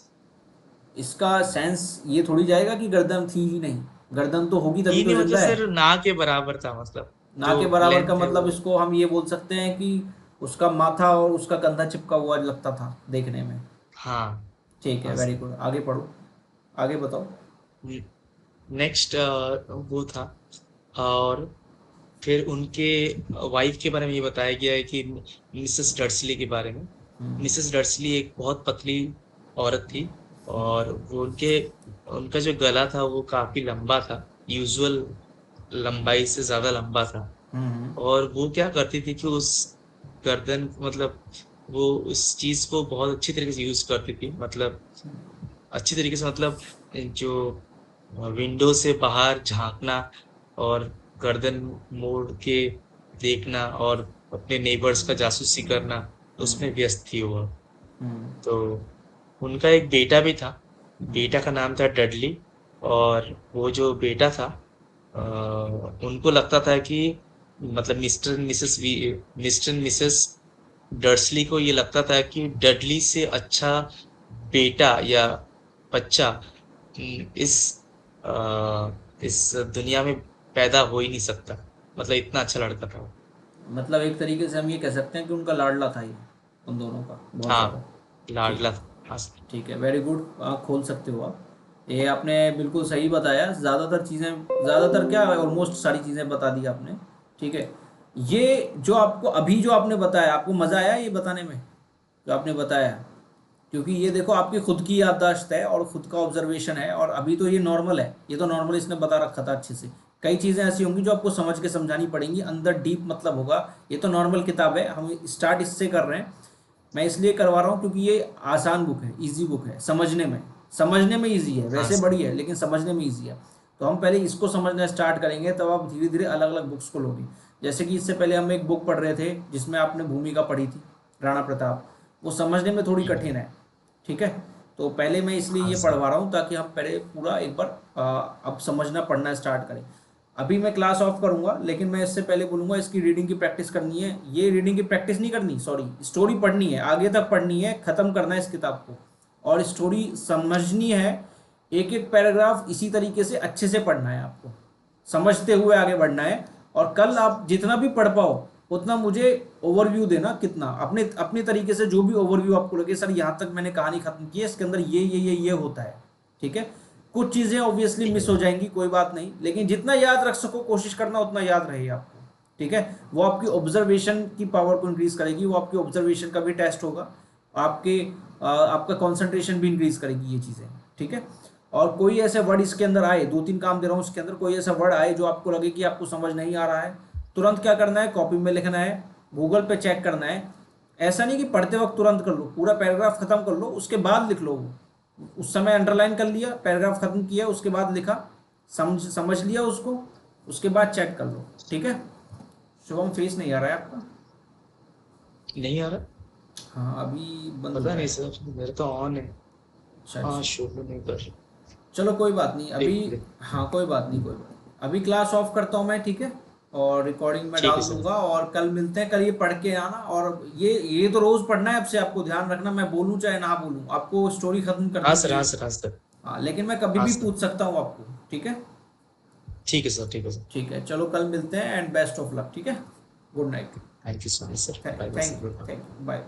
इसका सेंस ये थोड़ी जाएगा कि गर्दन थी ही नहीं। गर्दन तो होगी तभी थी तो नहीं मतलब जिंदा है। सर, ना के बराबर था, मतलब ना जो के बराबर का लेंथ है मतलब वो। इसको हम ये बोल सकते हैं कि उसका माथा और उसका कंधा चिपका हुआ लगता था देखने में। हाँ। ठीक है, हाँ वेरी सर। गुड, आगे पढ़ो, आगे बताओ। नेक्स्ट वो था, और फिर उनके वाइफ के बारे में ये बताया गया है कि मिसेस डर्सली के बारे में। मिसेस डर्सली एक बहुत पतली औरत थी, और वो उनका जो गला था वो काफी लंबा था, यूजुअल लंबाई से ज्यादा लंबा था। हम्म। और वो क्या करती थी कि उस गर्दन, मतलब वो उस चीज को बहुत अच्छी तरीके से यूज करती थी, मतलब अच्छी तरीके से, मतलब जो विंडो से बाहर झांकना, और गर्दन मोड़ के देखना, और अपने नेबर्स का जासूसी करना, उसमें व्यस्त थी वो। हम्म। तो उनका एक बेटा भी था, बेटा का नाम था डडली। और वो जो बेटा था, उनको लगता था कि, मतलब मिस्टर मिसेस डर्सली को ये लगता था कि डडली से अच्छा बेटा या बच्चा इस दुनिया में पैदा हो ही नहीं सकता, मतलब इतना अच्छा लड़का था वो। मतलब एक तरीके से हम ये कह सकते हैं कि उनका लाडला था ये, उन दोनों का बहुत ज़्यादा। हाँ, ठीक लाडला है, था, हाँ सर। ठीक है, वेरी गुड, आप खोल सकते हो आप। ये आपने बिल्कुल सही बताया, ज़्यादातर चीज़ें, ज़्यादातर क्या, ऑलमोस्ट सारी चीज़ें बता दी आपने। ठीक है, ये जो आपको अभी जो आपने बताया, आपको मज़ा आया ये बताने में जो आपने बताया? क्योंकि ये देखो आपकी खुद की याददाश्त है और खुद का ऑब्जर्वेशन है, और अभी तो ये नॉर्मल है, ये तो नॉर्मल इसने बता रखा था अच्छे से। कई चीज़ें ऐसी होंगी जो आपको समझ के समझानी पड़ेंगी, अंदर डीप मतलब होगा। ये तो नॉर्मल किताब है, हम स्टार्ट इससे कर रहे हैं। मैं इसलिए करवा रहा हूँ क्योंकि ये आसान बुक है, इजी बुक है समझने में इजी है, हाँ वैसे सर। बड़ी है लेकिन समझने में इजी है। तो हम पहले इसको समझना स्टार्ट करेंगे, तब आप धीरे धीरे अलग अलग बुक्स को लोगे। जैसे कि इससे पहले हम एक बुक पढ़ रहे थे जिसमें आपने भूमिका पढ़ी थी, राणा प्रताप, वो समझने में थोड़ी हम्म, कठिन है। ठीक है, तो पहले मैं इसलिए हाँ ये सर। पढ़वा रहा हूँ ताकि हम पहले पूरा एक बार अब समझना पढ़ना स्टार्ट करें। अभी मैं क्लास ऑफ करूँगा, लेकिन मैं इससे पहले बोलूँगा इसकी रीडिंग की प्रैक्टिस करनी है। ये रीडिंग की प्रैक्टिस नहीं करनी, सॉरी, स्टोरी पढ़नी है, आगे तक पढ़नी है, ख़त्म करना है इस किताब को, और स्टोरी समझनी है। एक एक पैराग्राफ इसी तरीके से अच्छे से पढ़ना है आपको, समझते हुए आगे बढ़ना है। और कल आप जितना भी पढ़ पाओ उतना मुझे ओवरव्यू देना, कितना अपने अपने तरीके से, जो भी ओवरव्यू आपको लगे, सर यहाँ तक मैंने कहानी खत्म की है, इसके अंदर ये होता है। ठीक है, कुछ चीज़ें ऑब्वियसली मिस हो जाएंगी, कोई बात नहीं, लेकिन जितना याद रख सको कोशिश करना उतना याद रहे आपको, ठीक है। वो आपकी ऑब्जर्वेशन की पावर को इंक्रीज करेगी, वो आपकी ऑब्जर्वेशन का भी टेस्ट होगा, आपके आपका कंसंट्रेशन भी इंक्रीज करेगी ये चीज़ें, ठीक है। और कोई ऐसे वर्ड इसके अंदर आए, 2-3 काम दे रहा हूँ इसके अंदर, कोई ऐसा वर्ड आए जो आपको लगे कि आपको समझ नहीं आ रहा है, तुरंत क्या करना है, कॉपी में लिखना है, गूगल पे चेक करना है। ऐसा नहीं कि पढ़ते वक्त तुरंत कर लो, पूरा पैराग्राफ खत्म कर लो उसके बाद लिख लो। वो उस समय अंडरलाइन कर लिया, पैराग्राफ खत्म किया, उसके बाद लिखा, समझ लिया उसको, उसके बाद चेक कर लो, ठीक है। शुभम फेस नहीं आ रहा है आपका? नहीं आ रहा, हाँ अभी बंद हो पता रहा नहीं है। सर, मेरे तो ऑन है। अच्छा हाँ, अच्छा, शो नहीं कर रहा। चलो कोई बात नहीं अभी। एक मिनट। हाँ कोई बात नहीं, कोई बात नहीं, अभी क्लास ऑफ करता हूँ मैं, ठीक है। और रिकॉर्डिंग में ठीक है डाल सर। दूंगा, और कल मिलते हैं, कल ये पढ़ के आना। और ये तो रोज पढ़ना है आपसे, आपको ध्यान रखना, मैं बोलूँ चाहे ना बोलूँ, आपको स्टोरी खत्म हाँ करनी सर, हाँ है। सर, हाँ सर। हाँ लेकिन मैं कभी हाँ भी सर, पूछ सकता हूँ आपको, ठीक है। ठीक है सर, ठीक है सर। ठीक है चलो कल मिलते हैं, एंड बेस्ट ऑफ लक, ठीक है। Good night. Thank you so much sir, bye bye thank you, sir. Thank you, bye.